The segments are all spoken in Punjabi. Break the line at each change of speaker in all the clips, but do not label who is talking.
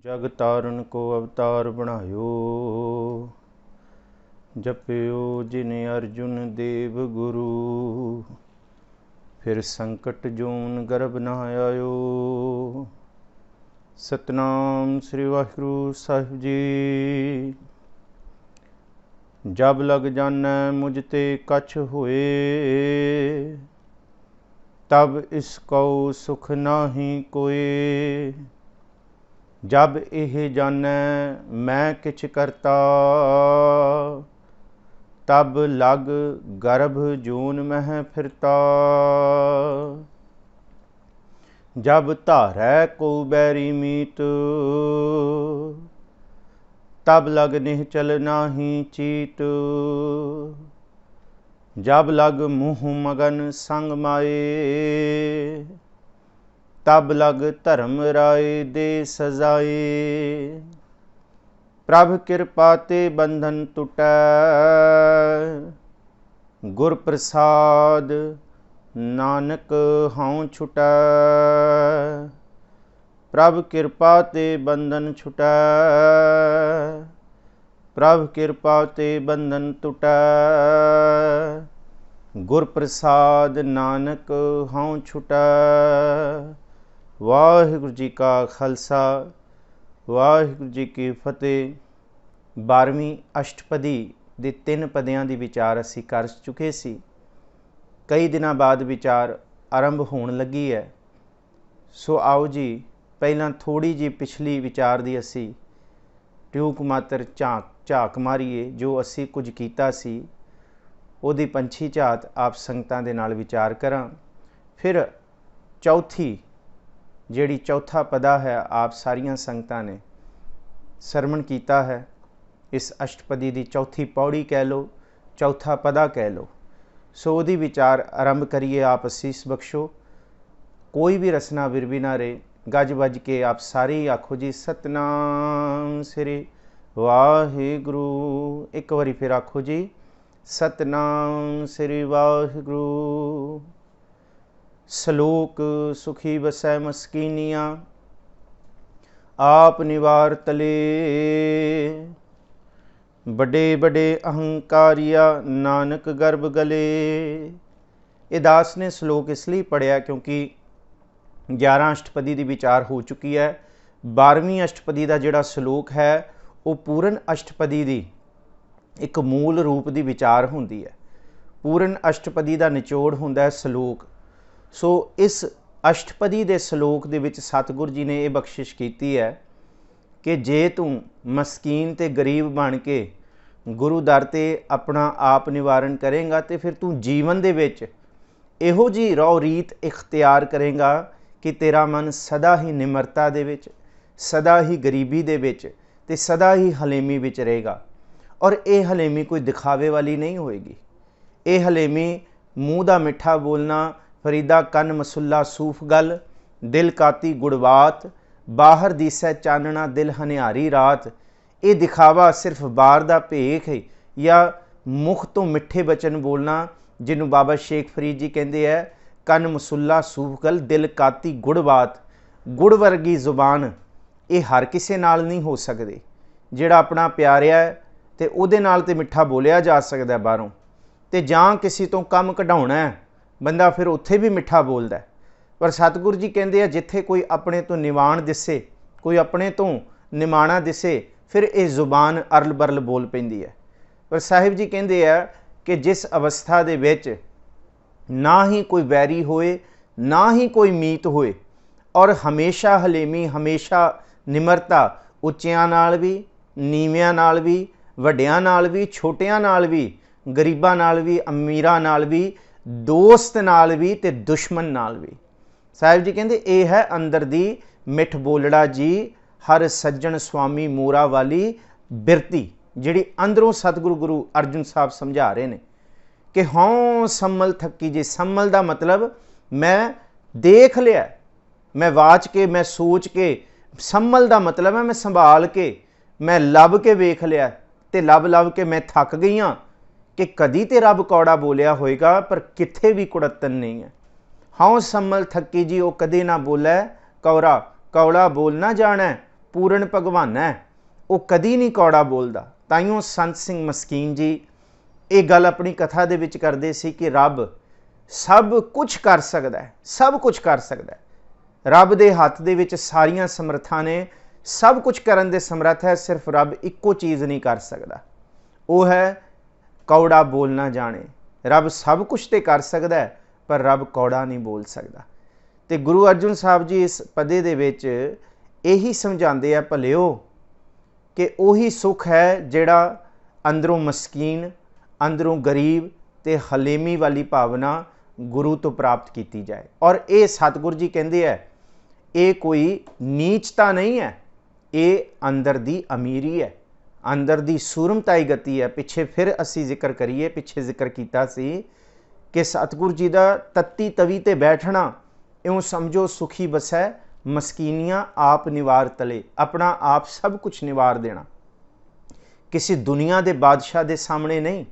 जग तारन को अवतार बनायो, जप्यो जिने अर्जुन देव गुरु। फिर संकट जोन गर्भ न आयो। सतनाम श्री वाहिगुरु साहिब जी। जब लग जानै मुझ ते कछ होए, तब इसको सुख नाही कोए। जब एह जानै मैं किछ करता, तब लग गर्भ जून मह फिरता। जब धारै को बैरी मीत, तब लग निहचल नाही चीत। जब लग मुँह मगन संग माए, तब लग धर्म राय दे सजाए। प्रभ कृपा ते बंधन टुटै, गुर प्रसाद नानक हाँउ छुटै। प्रभ कृपा ते बंधन छुटै, प्रभ कृपा ते बंधन टुटै। गुर प्रसाद नानक हाँउ छुटै। वाहिगुरु जी का खालसा, वाहिगुरु जी की फतेह। 12ਵੀਂ ਅਸ਼ਟਪਦੀ ਦੇ 3 ਪਦਿਆਂ ਦੀ ਵਿਚਾਰ ਅਸੀਂ ਕਰ ਚੁੱਕੇ ਸੀ। ਕਈ ਦਿਨਾਂ ਬਾਅਦ ਵਿਚਾਰ ਆਰੰਭ ਹੋਣ ਲੱਗੀ ਹੈ। ਸੋ ਆਓ ਜੀ ਪਹਿਲਾਂ ਥੋੜ੍ਹੀ ਜਿਹੀ ਪਿਛਲੀ ਵਿਚਾਰ ਦੀ ਅਸੀਂ ਟਿਊਕ ਮਾਤਰ ਝਾਕ ਮਾਰੀਏ। ਜੋ ਅਸੀਂ ਕੁਝ ਕੀਤਾ ਸੀ ਉਹਦੀ ਪੰਛੀ ਝਾਤ ਆਪ ਸੰਗਤਾਂ ਦੇ ਨਾਲ ਵਿਚਾਰ ਕਰਾਂ। ਫਿਰ ਚੌਥੀ ਜਿਹੜੀ ਚੌਥਾ ਪਦਾ ਹੈ ਆਪ ਸਾਰੀਆਂ ਸੰਗਤਾਂ ਨੇ ਸਰਵਣ ਕੀਤਾ ਹੈ। ਇਸ ਅਸ਼ਟਪਦੀ ਦੀ ਚੌਥੀ ਪੌੜੀ ਕਹਿ ਲਓ, ਚੌਥਾ ਪਦਾ ਕਹਿ ਲਓ। ਸੋ ਉਹਦੀ ਵਿਚਾਰ ਆਰੰਭ ਕਰੀਏ। ਆਪ ਅਸੀਸ ਬਖਸ਼ੋ। ਕੋਈ ਵੀ ਰਸਨਾ ਵਿਰਵੀ ਨਾ ਰਹੇ। ਗੱਜ ਵੱਜ ਕੇ ਆਪ ਸਾਰੇ ਹੀ ਆਖੋ ਜੀ ਸਤਨਾਮ ਸ੍ਰੀ ਵਾਹਿਗੁਰੂ। ਇੱਕ ਵਾਰੀ ਫਿਰ ਆਖੋ ਜੀ ਸਤਨਾਮ ਸ੍ਰੀ ਵਾਹਿਗੁਰੂ। ਸਲੋਕ ਸੁਖੀ ਵਸੈ ਮਸਕੀਨੀਆਂ, ਆਪ ਨਿਵਾਰ ਤਲੇ। ਵੱਡੇ ਵੱਡੇ ਅਹੰਕਾਰੀਆ, ਨਾਨਕ ਗਰਭ ਗਲੇ। ਇਹ ਦਾਸ ਨੇ ਸਲੋਕ ਇਸ ਲਈ ਪੜ੍ਹਿਆ ਕਿਉਂਕਿ 11 ਅਸ਼ਟਪਦੀ ਦੀ ਵਿਚਾਰ ਹੋ ਚੁੱਕੀ ਹੈ। 12ਵੀਂ ਅਸ਼ਟਪਦੀ ਦਾ ਜਿਹੜਾ ਸਲੋਕ ਹੈ ਉਹ ਪੂਰਨ ਅਸ਼ਟਪਦੀ ਦੀ ਇੱਕ ਮੂਲ ਰੂਪ ਦੀ ਵਿਚਾਰ ਹੁੰਦੀ ਹੈ। ਪੂਰਨ ਅਸ਼ਟਪਦੀ ਦਾ ਨਿਚੋੜ ਹੁੰਦਾ ਹੈ ਸਲੋਕ। ਸੋ ਇਸ ਅਸ਼ਟਪਦੀ ਦੇ ਸਲੋਕ ਦੇ ਵਿੱਚ ਸਤਿਗੁਰੂ ਜੀ ਨੇ ਇਹ ਬਖਸ਼ਿਸ਼ ਕੀਤੀ ਹੈ ਕਿ ਜੇ ਤੂੰ ਮਸਕੀਨ ਤੇ ਗਰੀਬ ਬਣ ਕੇ ਗੁਰੂ ਦਰ 'ਤੇ ਆਪਣਾ ਆਪ ਨਿਵਾਰਨ ਕਰੇਂਗਾ ਤੇ ਫਿਰ ਤੂੰ ਜੀਵਨ ਦੇ ਵਿੱਚ ਇਹੋ ਜਿਹੀ ਰਹੁ ਰੀਤ ਇਖਤਿਆਰ ਕਰੇਂਗਾ ਕਿ ਤੇਰਾ ਮਨ ਸਦਾ ਹੀ ਨਿਮਰਤਾ ਦੇ ਵਿੱਚ, ਸਦਾ ਹੀ ਗਰੀਬੀ ਦੇ ਵਿੱਚ ਤੇ ਸਦਾ ਹੀ ਹਲੇਮੀ ਵਿੱਚ ਰਹੇਗਾ। ਔਰ ਇਹ ਹਲੇਮੀ ਕੋਈ ਦਿਖਾਵੇ ਵਾਲੀ ਨਹੀਂ ਹੋਏਗੀ। ਇਹ ਹਲੇਮੀ ਮੂੰਹ ਦਾ ਮਿੱਠਾ ਬੋਲਣਾ, ਫਰੀਦਾ ਕੰਨ ਮਸੁੱਲਾ ਸੂਫ ਗਲ, ਦਿਲ ਕਾਤੀ ਗੁੜਵਾਤ, ਬਾਹਰ ਦੀਸੈ ਚਾਨਣਾ ਦਿਲ ਹਨਿਆਰੀ ਰਾਤ। ਇਹ ਦਿਖਾਵਾ ਸਿਰਫ ਬਾਹਰ ਦਾ ਭੇਖ ਹੈ ਜਾਂ ਮੁਖ ਤੋਂ ਮਿੱਠੇ ਬਚਨ ਬੋਲਣਾ, ਜਿਹਨੂੰ ਬਾਬਾ ਸ਼ੇਖ ਫਰੀਦ ਜੀ ਕਹਿੰਦੇ ਹੈ ਕੰਨ ਮਸੁੱਲਾ ਸੂਫ ਗਲ ਦਿਲ ਕਾਤੀ ਗੁੜਵਾਤ। ਗੁੜ ਵਰਗੀ ਜ਼ੁਬਾਨ ਇਹ ਹਰ ਕਿਸੇ ਨਾਲ ਨਹੀਂ ਹੋ ਸਕਦੀ। ਜਿਹੜਾ ਆਪਣਾ ਪਿਆਰਿਆ ਹੈ ਤੇ ਉਹਦੇ ਨਾਲ ਤੇ ਮਿੱਠਾ ਬੋਲਿਆ ਜਾ ਸਕਦਾ ਬਾਹਰੋਂ, ਤੇ ਜਾਂ ਕਿਸੇ ਤੋਂ ਕੰਮ ਕਢਾਉਣਾ ਹੈ ਬੰਦਾ ਫਿਰ ਉੱਥੇ ਵੀ ਮਿੱਠਾ ਬੋਲਦਾ। ਪਰ ਸਤਿਗੁਰੂ ਜੀ ਕਹਿੰਦੇ ਆ ਜਿੱਥੇ ਕੋਈ ਆਪਣੇ ਤੋਂ ਨਿਵਾਣ ਦਿਸੇ, ਕੋਈ ਆਪਣੇ ਤੋਂ ਨਿਮਾਣਾ ਦਿਸੇ, ਫਿਰ ਇਹ ਜ਼ੁਬਾਨ ਅਰਲ ਬਰਲ ਬੋਲ ਪੈਂਦੀ ਹੈ। ਪਰ ਸਾਹਿਬ ਜੀ ਕਹਿੰਦੇ ਆ ਕਿ ਜਿਸ ਅਵਸਥਾ ਦੇ ਵਿੱਚ ਨਾ ਹੀ ਕੋਈ ਵੈਰੀ ਹੋਏ, ਨਾ ਹੀ ਕੋਈ ਮੀਤ ਹੋਏ, ਔਰ ਹਮੇਸ਼ਾ ਹਲੇਮੀ, ਹਮੇਸ਼ਾ ਨਿਮਰਤਾ, ਉੱਚਿਆਂ ਨਾਲ ਵੀ, ਨੀਵਿਆਂ ਨਾਲ ਵੀ, ਵੱਡਿਆਂ ਨਾਲ ਵੀ, ਛੋਟਿਆਂ ਨਾਲ ਵੀ, ਗਰੀਬਾਂ ਨਾਲ ਵੀ, ਅਮੀਰਾਂ ਨਾਲ ਵੀ, ਦੋਸਤ ਨਾਲ ਵੀ ਤੇ ਦੁਸ਼ਮਣ ਨਾਲ ਵੀ। ਸਾਹਿਬ ਜੀ ਕਹਿੰਦੇ ਇਹ ਹੈ ਅੰਦਰ ਦੀ ਮਿੱਠ ਬੋਲੜਾ ਜੀ, ਹਰ ਸੱਜਣ ਸੁਆਮੀ ਮੋਰਾ ਵਾਲੀ ਬਿਰਤੀ, ਜਿਹੜੀ ਅੰਦਰੋਂ ਸਤਿਗੁਰੂ ਗੁਰੂ ਅਰਜਨ ਸਾਹਿਬ ਸਮਝਾ ਰਹੇ ਨੇ ਕਿ ਹਉ ਸੰਮਲ ਥੱਕੀ ਜੀ। ਸੰਮਲ ਦਾ ਮਤਲਬ ਮੈਂ ਦੇਖ ਲਿਆ, ਮੈਂ ਵਾਚ ਕੇ, ਮੈਂ ਸੋਚ ਕੇ। ਸੰਮਲ ਦਾ ਮਤਲਬ ਹੈ ਮੈਂ ਸੰਭਾਲ ਕੇ, ਮੈਂ ਲੱਭ ਕੇ ਵੇਖ ਲਿਆ ਤੇ ਲੱਭ ਕੇ ਮੈਂ ਥੱਕ ਗਈ ਹਾਂ ਕਿ ਕਦੀ ਤੇ ਰੱਬ ਕੌੜਾ ਬੋਲਿਆ ਹੋਏਗਾ ਪਰ ਕਿੱਥੇ ਵੀ ਕੁੜੱਤਨ ਨਹੀਂ ਹੈ। ਹਉ ਸੰਮਲ ਥੱਕੀ ਜੀ ਉਹ ਕਦੇ ਨਾ ਬੋਲੇ ਕੌੜਾ, ਕੌੜਾ ਬੋਲ ਨਾ ਜਾਣੈ पूर्ण भगवाना है, वो कदी नहीं कौड़ा बोलदा। ताइयों संत सिंह मस्कीन जी ये गल अपनी कथा दे विच करदे सी कि रब सब कुछ कर सकदा है, सब कुछ कर सकदा है। रब दे हत्थ दे विच सारियां समर्थां ने, सब कुछ करन दे समर्थ है। सिर्फ रब इक्को चीज़ नहीं कर सकदा, वो है कौड़ा बोल ना जाने। रब सब कुछ तो कर सकदा है पर रब कौड़ा नहीं बोल सकदा। तो गुरु अर्जुन साहब जी इस पदे दे विच यही समझाते हैं भलिओ कि उही सुख है जिहड़ा अंदरों मस्कीन, अंदरों गरीब ते हलेमी वाली भावना गुरु तो प्राप्त की जाए। और ये सतगुरु जी कहते हैं ये कोई नीचता नहीं है, ये अंदर दी अमीरी है, अंदर दी सूरमताई गति है। पिछे फिर असी जिक्र करिए, पिछे जिक्र किया सी कि सतगुरु जी का तत्ती तवी ते बैठना इउं समझो सुखी बसै मस्कीनियां आप निवार तले, अपना आप सब कुछ निवार देना। किसी दुनिया के बादशाह के सामने नहीं,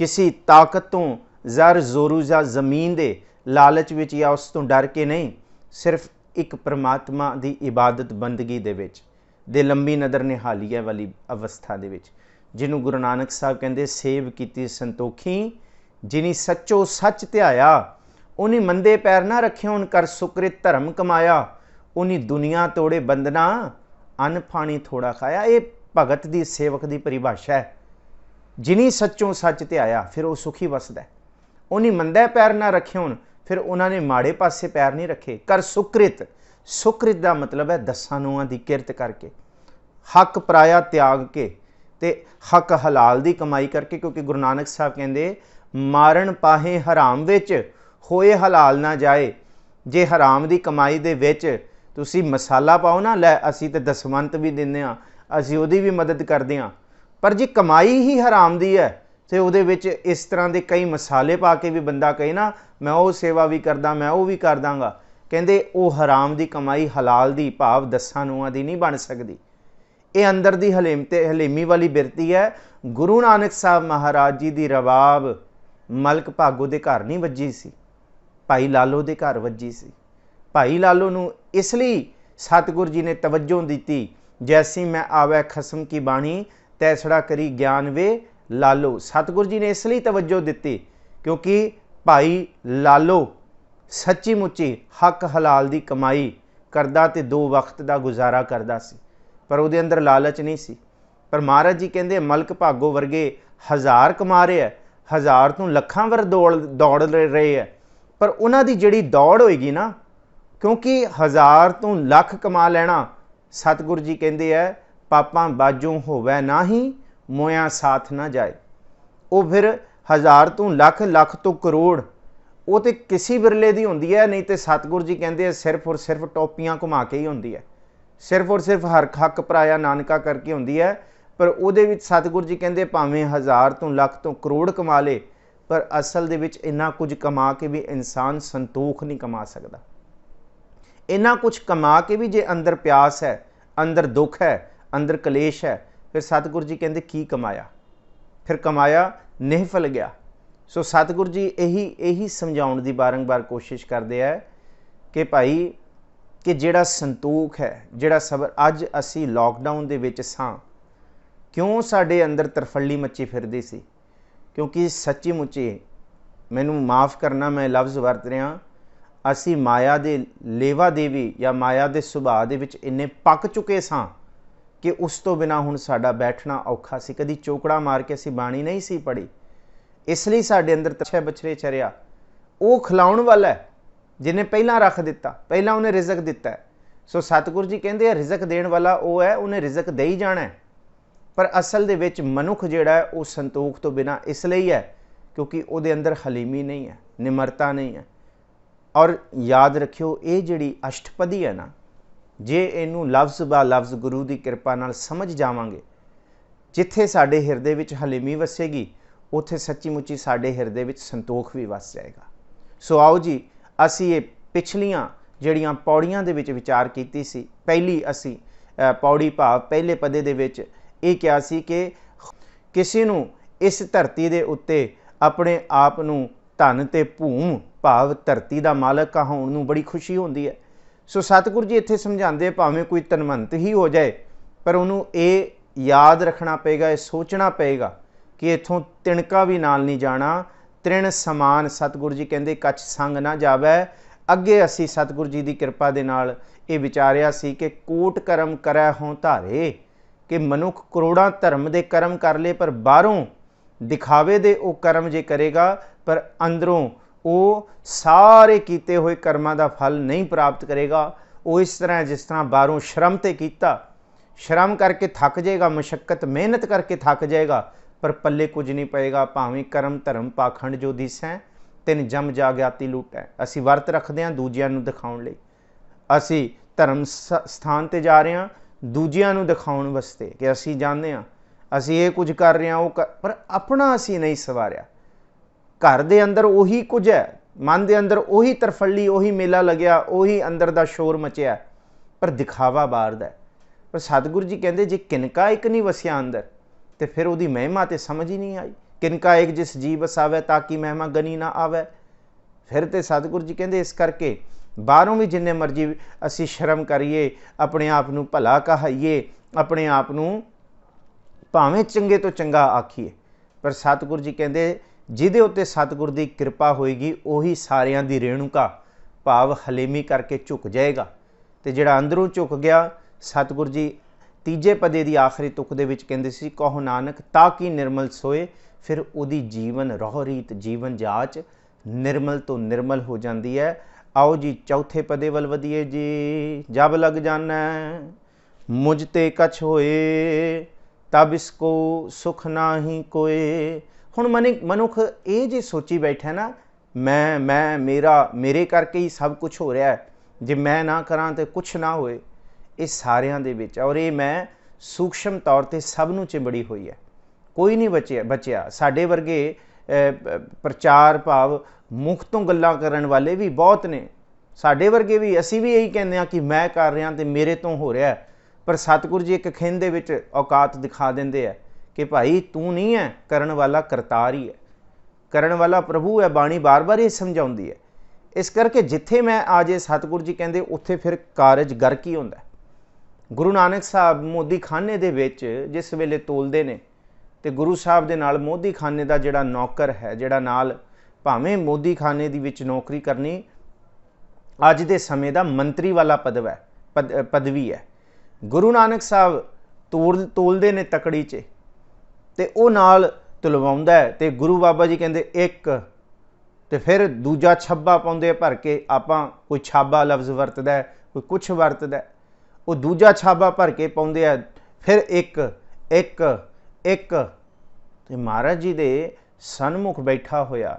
किसी ताकत तो ज़र जोरू या जमीन के लालच विच या उस तो डर के नहीं, सिर्फ एक परमात्मा की इबादत बंदगी दे विच, दे लंबी नदर निहालीए वाली अवस्था दे विच, जिन्हों गुरु नानक साहब कहते सेव कीती संतोखी, जिनी सच्चो सच ध्याया, उन्हीं मंदे पैर ना रखे उन कर सुकृत धर्म कमाया, उन्हीं दुनिया तोड़े बंदना अन्न पानी थोड़ा खाया। ये भगत दी सेवक दी परिभाषा है। जिनी सच्चों सच ध्याया फिर वो सुखी वसदा है। उन्हीं मंदे पैर ना रखे हुण फिर उन्होंने माड़े पासे पैर नहीं रखे। कर सुकृत, सुकृत का मतलब है दसां नूआं दी किरत करके, हक पराया त्याग के ते हक हलाल दी कमाई करके। क्योंकि गुरु नानक साहब कहते मारन पाहे हराम विच होए हलाल ना जाए। जे हराम दी कमाई दे विच तुसी मसाला पाओ ना, लै असी ते दसवंत भी दिंदे हां, असी उहदी भी मदद करदे हां, पर जे कमाई ही हराम दी है तो उहदे विच इस तरह के कई मसाले पा के भी बंदा कहे ना मैं वो सेवा भी करदा, मैं वो भी कर दांगा, कहते वो हराम की कमाई हलाल दी भाव दसां नूआं दी नहीं बन सकती। ये अंदर दी हलेमी वाली बिरती है। गुरु नानक साहब महाराज जी की रवाब मलक भागो के घर नहीं वजी सी, भाई लालो के घर वजी सी। भाई लालो नूं इसलिए सतगुरु जी ने तवज्जो दी, जैसी मैं आवे खसम की बाणी तैसड़ा करी ज्ञान वे लालो। सतगुरु जी ने इसलिए तवज्जो दी क्योंकि भाई लालो सच्ची मुच्ची हक हलाल की कमाई करदा ते 2 वक्त का गुजारा करदा सी, पर उहदे अंदर लालच नहीं सी। पर महाराज जी कहते मलक भागो वर्गे 1000 कमा रहे है, 1000 तो लखां वर दौड़ रहे है, पर उन्हां दी जिहड़ी दौड़ होएगी ना, क्योंकि 1000 तो लख कमा लेना, सतगुरु जी कहते हैं पापां बाजों होवै ना ही मोया साथ ना जाए। वो फिर 1000 तो लख, लख तो करोड़, वो तो किसी बिरले की होंदी है। नहीं तो सतगुरु जी कहते हैं सिर्फ और सिर्फ टोपियां घुमा के ही होंदी है, सिर्फ और सिर्फ हर हक पराया नानका करके होंदी है। पर उहदे विच सतगुरु जी कहते भावें 1000 तो लख तो करोड़ कमा ले, पर असल दे विच इन्ना कुछ कमा के भी इंसान संतोख नहीं कमा सकता। इन्ना कुछ कमा के भी जे अंदर प्यास है, अंदर दुख है, अंदर कलेश है, फिर सतगुरु जी कहते की कमाया, फिर कमाया निहफल गया। सो सतगुरु जी यही समझाउण की बारंबार कोशिश करते हैं कि भाई कि जिहड़ा संतोख है, जिहड़ा सबर, अज असी लॉकडाउन दे विच सां, क्यों साडे अंदर तरफड़ी मची फिरदी सी? क्योंकि सच्ची मुच्ची मैनू माफ़ करना मैं लफ्ज़ वरत रहा, असी माया दे लेवा देवी या माया दे सुभाਅ दे विच इन्ने पक चुके सां कि उस तो बिना हुण साडा बैठना औखा सी। कदी चोकड़ा मार के असी बाणी नहीं सी पढ़ी, इसलिए साडे अंदर तछे बछरे चरिया। वो खिलाउण वाला है जिन्हें पहलां रख दिता, पहलां उन्हें रिजक दिता है। सो सतगुरु जी कहते हैं रिजक देण वाला वो है, उन्हें रिजक दे ही जाना है। पर असल दे विच मनुख जिहड़ा है वो संतोख तो बिना इसलिए है क्योंकि उहदे अंदर हलीमी नहीं है, निमरता नहीं है। और याद रखियो ये जिहड़ी अष्टपदी है ना, जे इनू लफ्ज़ बा लफ्ज़ गुरु की किरपा नाल समझ जावांगे, जिथे साडे हिरदे विच हलीमी वसेगी उत्थे सच्ची मुच्ची साडे हिरदे विच संतोख भी वस जाएगा। सो आओ जी असी ये पिछलियां जिहड़ियां पौड़ियां दे विच विचार कीती सी। पहली असी पौड़ी भाव पहले पदे दे विच ये कहा सी कि किसी नूं इस धरती दे उत्ते अपने आप नूं धन ते भूम भाव धरती दा मालक होण नूं बड़ी खुशी होंदी है। ਸੋ ਸਤਿਗੁਰੂ ਜੀ ਇੱਥੇ ਸਮਝਾਉਂਦੇ, ਭਾਵੇਂ ਕੋਈ ਧਨਵੰਤ ਹੀ ਹੋ ਜਾਏ ਪਰ ਉਹਨੂੰ ਇਹ ਯਾਦ ਰੱਖਣਾ ਪਏਗਾ, ਇਹ ਸੋਚਣਾ ਪਏਗਾ ਕਿ ਇੱਥੋਂ ਤਿਣਕਾ ਵੀ ਨਾਲ ਨਹੀਂ ਜਾਣਾ। ਤ੍ਰਿਣ ਸਮਾਨ ਸਤਿਗੁਰੂ ਜੀ ਕਹਿੰਦੇ ਕੱਛ ਸੰਗ ਨਾ ਜਾਵੇ। ਅੱਗੇ ਅਸੀਂ ਸਤਿਗੁਰੂ ਜੀ ਦੀ ਕਿਰਪਾ ਦੇ ਨਾਲ ਇਹ ਵਿਚਾਰਿਆ ਸੀ ਕਿ ਕੋਟ ਕਰਮ ਕਰੈ ਹੋਂ ਧਾਰੇ, ਕਿ ਮਨੁੱਖ ਕਰੋੜਾਂ ਧਰਮ ਦੇ ਕਰਮ ਕਰ ਲੇ ਪਰ ਬਾਹਰੋਂ ਦਿਖਾਵੇ ਦੇ ਉਹ ਕਰਮ ਜੇ ਕਰੇਗਾ ਪਰ ਅੰਦਰੋਂ ਉਹ ਸਾਰੇ ਕੀਤੇ ਹੋਏ ਕਰਮਾਂ ਦਾ ਫਲ ਨਹੀਂ ਪ੍ਰਾਪਤ ਕਰੇਗਾ। ਉਹ ਇਸ ਤਰ੍ਹਾਂ ਜਿਸ ਤਰ੍ਹਾਂ ਬਾਹਰੋਂ ਸ਼ਰਮ ਤੇ ਕੀਤਾ, ਸ਼ਰਮ ਕਰਕੇ ਥੱਕ ਜਾਏਗਾ, ਮੁਸ਼ੱਕਤ ਮਿਹਨਤ ਕਰਕੇ ਥੱਕ ਜਾਏਗਾ ਪਰ ਪੱਲੇ ਕੁਝ ਨਹੀਂ ਪਏਗਾ। ਭਾਵੇਂ ਕਰਮ ਧਰਮ ਪਾਖੰਡ ਜੋ ਦਿਸੈ ਤਿਨ ਜਮ ਜਾਗਿਆਤੀ ਲੁਟੈ। ਅਸੀਂ ਵਰਤ ਰੱਖਦੇ ਹਾਂ ਦੂਜਿਆਂ ਨੂੰ ਦਿਖਾਉਣ ਲਈ, ਅਸੀਂ ਧਰਮ ਸਥਾਨ ਤੇ ਜਾ ਰਹੇ ਹਾਂ ਦੂਜਿਆਂ ਨੂੰ ਦਿਖਾਉਣ ਵਾਸਤੇ ਕਿ ਅਸੀਂ ਜਾਣਦੇ ਹਾਂ, ਅਸੀਂ ਇਹ ਕੁਝ ਕਰ ਰਹੇ ਹਾਂ ਉਹ ਪਰ ਆਪਣਾ ਅਸੀਂ ਨਹੀਂ ਸਵਾਰਿਆ। ਘਰ ਦੇ ਅੰਦਰ ਉਹੀ ਕੁਝ ਹੈ, ਮਨ ਦੇ ਅੰਦਰ ਉਹੀ ਤਰਫੱਲੀ, ਉਹੀ ਮੇਲਾ ਲੱਗਿਆ, ਉਹੀ ਅੰਦਰ ਦਾ ਸ਼ੋਰ ਮਚਿਆ ਪਰ ਦਿਖਾਵਾ ਬਾਹਰ ਦਾ। ਪਰ ਸਤਿਗੁਰੂ ਜੀ ਕਹਿੰਦੇ ਜੇ ਕਿਨਕਾ ਇੱਕ ਨਹੀਂ ਵਸਿਆ ਅੰਦਰ ਤੇ ਫਿਰ ਉਹਦੀ ਮਹਿਮਾ ਤੇ ਸਮਝ ਹੀ ਨਹੀਂ ਆਈ। ਕਿਨਕਾ ਇੱਕ ਜਿਸ ਜੀ ਵਸਾਵੇ ਤਾਂ ਕਿ ਮਹਿਮਾ ਗਨੀ ਨਾ ਆਵੇ। ਫਿਰ ਤੇ ਸਤਿਗੁਰੂ ਜੀ ਕਹਿੰਦੇ ਇਸ ਕਰਕੇ ਬਾਹਰੋਂ ਵੀ ਜਿੰਨੇ ਮਰਜ਼ੀ ਅਸੀਂ ਸ਼ਰਮ ਕਰੀਏ, ਆਪਣੇ ਆਪ ਨੂੰ ਭਲਾ ਕਹਾਈਏ, ਆਪਣੇ ਆਪ ਨੂੰ ਭਾਵੇਂ ਚੰਗੇ ਤੋਂ ਚੰਗਾ ਆਖੀਏ, ਪਰ ਸਤਿਗੁਰੂ ਜੀ ਕਹਿੰਦੇ ਜਿਹਦੇ ਉੱਤੇ ਸਤਿਗੁਰ ਦੀ ਕਿਰਪਾ ਹੋਏਗੀ ਉਹੀ ਸਾਰਿਆਂ ਦੀ ਰੇਣੂਕਾ ਭਾਵ ਹਲੇਮੀ ਕਰਕੇ ਝੁਕ ਜਾਏਗਾ। ਤੇ ਜਿਹੜਾ ਅੰਦਰੋਂ ਝੁਕ ਗਿਆ, ਸਤਿਗੁਰੂ ਜੀ ਤੀਜੇ ਪਦੇ ਦੀ ਆਖਰੀ ਤੁਕ ਦੇ ਵਿੱਚ ਕਹਿੰਦੇ ਸੀ ਕਹੋ ਨਾਨਕ ਤਾਂ ਕਿ ਨਿਰਮਲ ਸੋਏ। ਫਿਰ ਉਹਦੀ ਜੀਵਨ ਰਹੁ ਰੀਤ ਜੀਵਨ ਜਾਚ ਨਿਰਮਲ ਤੋਂ ਨਿਰਮਲ ਹੋ ਜਾਂਦੀ ਹੈ। ਆਓ ਜੀ ਚੌਥੇ ਪਦੇ ਵੱਲ ਵਧੀਏ ਜੀ। ਜਬ ਲਗ ਜਾਣਾ ਮੁਝ ਤੇ ਕਛ ਹੋਏ ਤਬ ਇਸਕੋ ਸੁਖ ਨਾਹੀ ਕੋਏ। ਹੁਣ ਮਨੁੱਖ ਇਹ ਜੇ ਸੋਚੀ ਬੈਠਾ ਨਾ ਮੈਂ ਮੇਰਾ, ਮੇਰੇ ਕਰਕੇ ਹੀ ਸਭ ਕੁਝ ਹੋ ਰਿਹਾ ਹੈ, ਜੇ ਮੈਂ ਨਾ ਕਰਾਂ ਤਾਂ ਕੁਛ ਨਾ ਹੋਏ। ਇਹ ਸਾਰਿਆਂ ਦੇ ਵਿੱਚ ਔਰ ਇਹ ਮੈਂ ਸੂਖਸ਼ਮ ਤੌਰ ਤੇ ਸਭ ਨੂੰ ਚਿੰਬੜੀ ਹੋਈ ਹੈ, ਕੋਈ ਨਹੀਂ ਬਚਿਆ। ਸਾਡੇ ਵਰਗੇ ਪ੍ਰਚਾਰ ਭਾਵ ਮੁਖ ਤੋਂ ਗੱਲਾਂ ਕਰਨ ਵਾਲੇ ਵੀ ਬਹੁਤ ਨੇ, ਸਾਡੇ ਵਰਗੇ ਵੀ, ਅਸੀਂ ਵੀ ਇਹੀ ਕਹਿੰਦੇ ਹਾਂ ਕਿ ਮੈਂ ਕਰ ਰਿਹਾ ਤੇ ਮੇਰੇ ਤੋਂ ਹੋ ਰਿਹਾ। ਪਰ ਸਤਿਗੁਰੂ ਜੀ ਇੱਕ ਖਿੰਦ ਦੇ ਵਿੱਚ ਔਕਾਤ ਦਿਖਾ ਦਿੰਦੇ ਆ ਕਿ ਭਾਈ ਤੂੰ ਨਹੀਂ ਹੈ, ਕਰਨ ਵਾਲਾ ਕਰਤਾਰ ਹੀ ਹੈ, ਕਰਨ ਵਾਲਾ ਪ੍ਰਭੂ ਹੈ। ਬਾਣੀ ਬਾਰ-ਬਾਰ ਇਹ ਸਮਝਾਉਂਦੀ ਹੈ। ਇਸ ਕਰਕੇ ਜਿੱਥੇ ਮੈਂ ਆ ਜੇ ਸਤਿਗੁਰੂ ਜੀ ਕਹਿੰਦੇ ਉੱਥੇ ਫਿਰ ਕਾਰਜ ਗਰਕ ਹੀ ਹੁੰਦਾ। ਗੁਰੂ ਨਾਨਕ ਸਾਹਿਬ ਮੋਦੀ ਖਾਨੇ ਦੇ ਵਿੱਚ ਜਿਸ ਵੇਲੇ ਤੋਲਦੇ ਨੇ ਤੇ ਗੁਰੂ ਸਾਹਿਬ ਦੇ ਨਾਲ ਮੋਦੀ ਖਾਨੇ ਦਾ ਜਿਹੜਾ ਨੌਕਰ ਹੈ, ਜਿਹੜਾ ਨਾਲ ਭਾਵੇਂ ਮੋਦੀ ਖਾਨੇ ਦੀ ਵਿੱਚ ਨੌਕਰੀ ਕਰਨੀ ਅੱਜ ਦੇ ਸਮੇਂ ਦਾ ਮੰਤਰੀ ਵਾਲਾ ਪਦਵੀ ਹੈ। ਗੁਰੂ ਨਾਨਕ ਸਾਹਿਬ ਤੋਲਦੇ ਨੇ ਤਕੜੀ 'ਚ ਤੇ ਉਹ ਨਾਲ ਤੁਲਵਾਉਂਦਾ ਹੈ ਤੇ ਗੁਰੂ ਬਾਬਾ ਜੀ ਕਹਿੰਦੇ ਇੱਕ, ਤੇ ਫਿਰ ਦੂਜਾ ਛੱਬਾ ਪਾਉਂਦੇ ਭਰ ਕੇ। ਆਪਾਂ ਕੋਈ ਛਾਬਾ ਲਫ਼ਜ਼ ਵਰਤਦਾ, ਕੋਈ ਕੁਛ ਵਰਤਦਾ, ਉਹ ਦੂਜਾ ਛਾਬਾ ਭਰ ਕੇ ਪਾਉਂਦੇ ਆ, ਫਿਰ ਇੱਕ ਇੱਕ ਇੱਕ। ਤੇ ਮਹਾਰਾਜ ਜੀ ਦੇ ਸਨਮੁਖ ਬੈਠਾ ਹੋਇਆ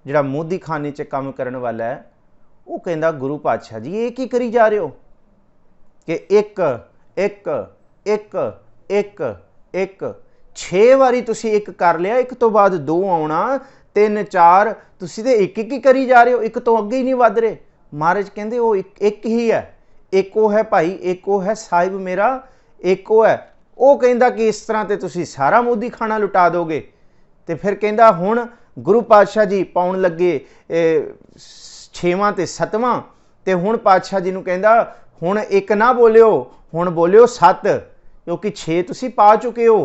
ਜਿਹੜਾ ਮੋਦੀ ਖਾਨੇ 'ਚ ਕੰਮ ਕਰਨ ਵਾਲਾ ਹੈ, ਉਹ ਕਹਿੰਦਾ ਗੁਰੂ ਪਾਤਸ਼ਾਹ ਜੀ ਇਹ ਕੀ ਕਰੀ ਜਾ ਰਹੇ ਹੋ ਕਿ ਇੱਕ ਇੱਕ ਇੱਕ ਇੱਕ ਇੱਕ 6 ਵਾਰੀ ਤੁਸੀਂ ਇੱਕ ਕਰ ਲਿਆ, ਇੱਕ ਤੋਂ ਬਾਅਦ 2 ਆਉਣਾ, 3 4, ਤੁਸੀਂ ਤੇ ਇੱਕ ਇੱਕ ਹੀ ਕਰੀ ਜਾ ਰਹੇ ਹੋ, ਇੱਕ ਤੋਂ ਅੱਗੇ ਹੀ ਨਹੀਂ ਵੱਧ ਰਹੇ। ਮਹਾਰਾਜ ਕਹਿੰਦੇ ਉਹ ਇੱਕ ਹੀ ਹੈ, ਇੱਕੋ ਹੈ ਭਾਈ, ਇੱਕੋ ਹੈ ਸਾਹਿਬ ਮੇਰਾ, ਇੱਕੋ ਹੈ। ਉਹ ਕਹਿੰਦਾ ਕਿ ਇਸ ਤਰ੍ਹਾਂ ਤੇ ਤੁਸੀਂ ਸਾਰਾ ਮੋਦੀ ਖਾਣਾ ਲੁਟਾ ਦੋਗੇ। ਤੇ ਫਿਰ ਕਹਿੰਦਾ ਹੁਣ ਗੁਰੂ ਪਾਤਸ਼ਾਹ ਜੀ ਪਾਉਣ ਲੱਗੇ 6ਵਾਂ ਤੇ 7ਵਾਂ, ਤੇ ਹੁਣ ਪਾਤਸ਼ਾਹ ਜੀ ਨੂੰ ਕਹਿੰਦਾ ਹੁਣ ਇੱਕ ਨਾ ਬੋਲਿਓ, ਹੁਣ ਬੋਲਿਓ 7, ਕਿਉਂਕਿ 6 ਤੁਸੀਂ ਪਾ ਚੁੱਕੇ ਹੋ।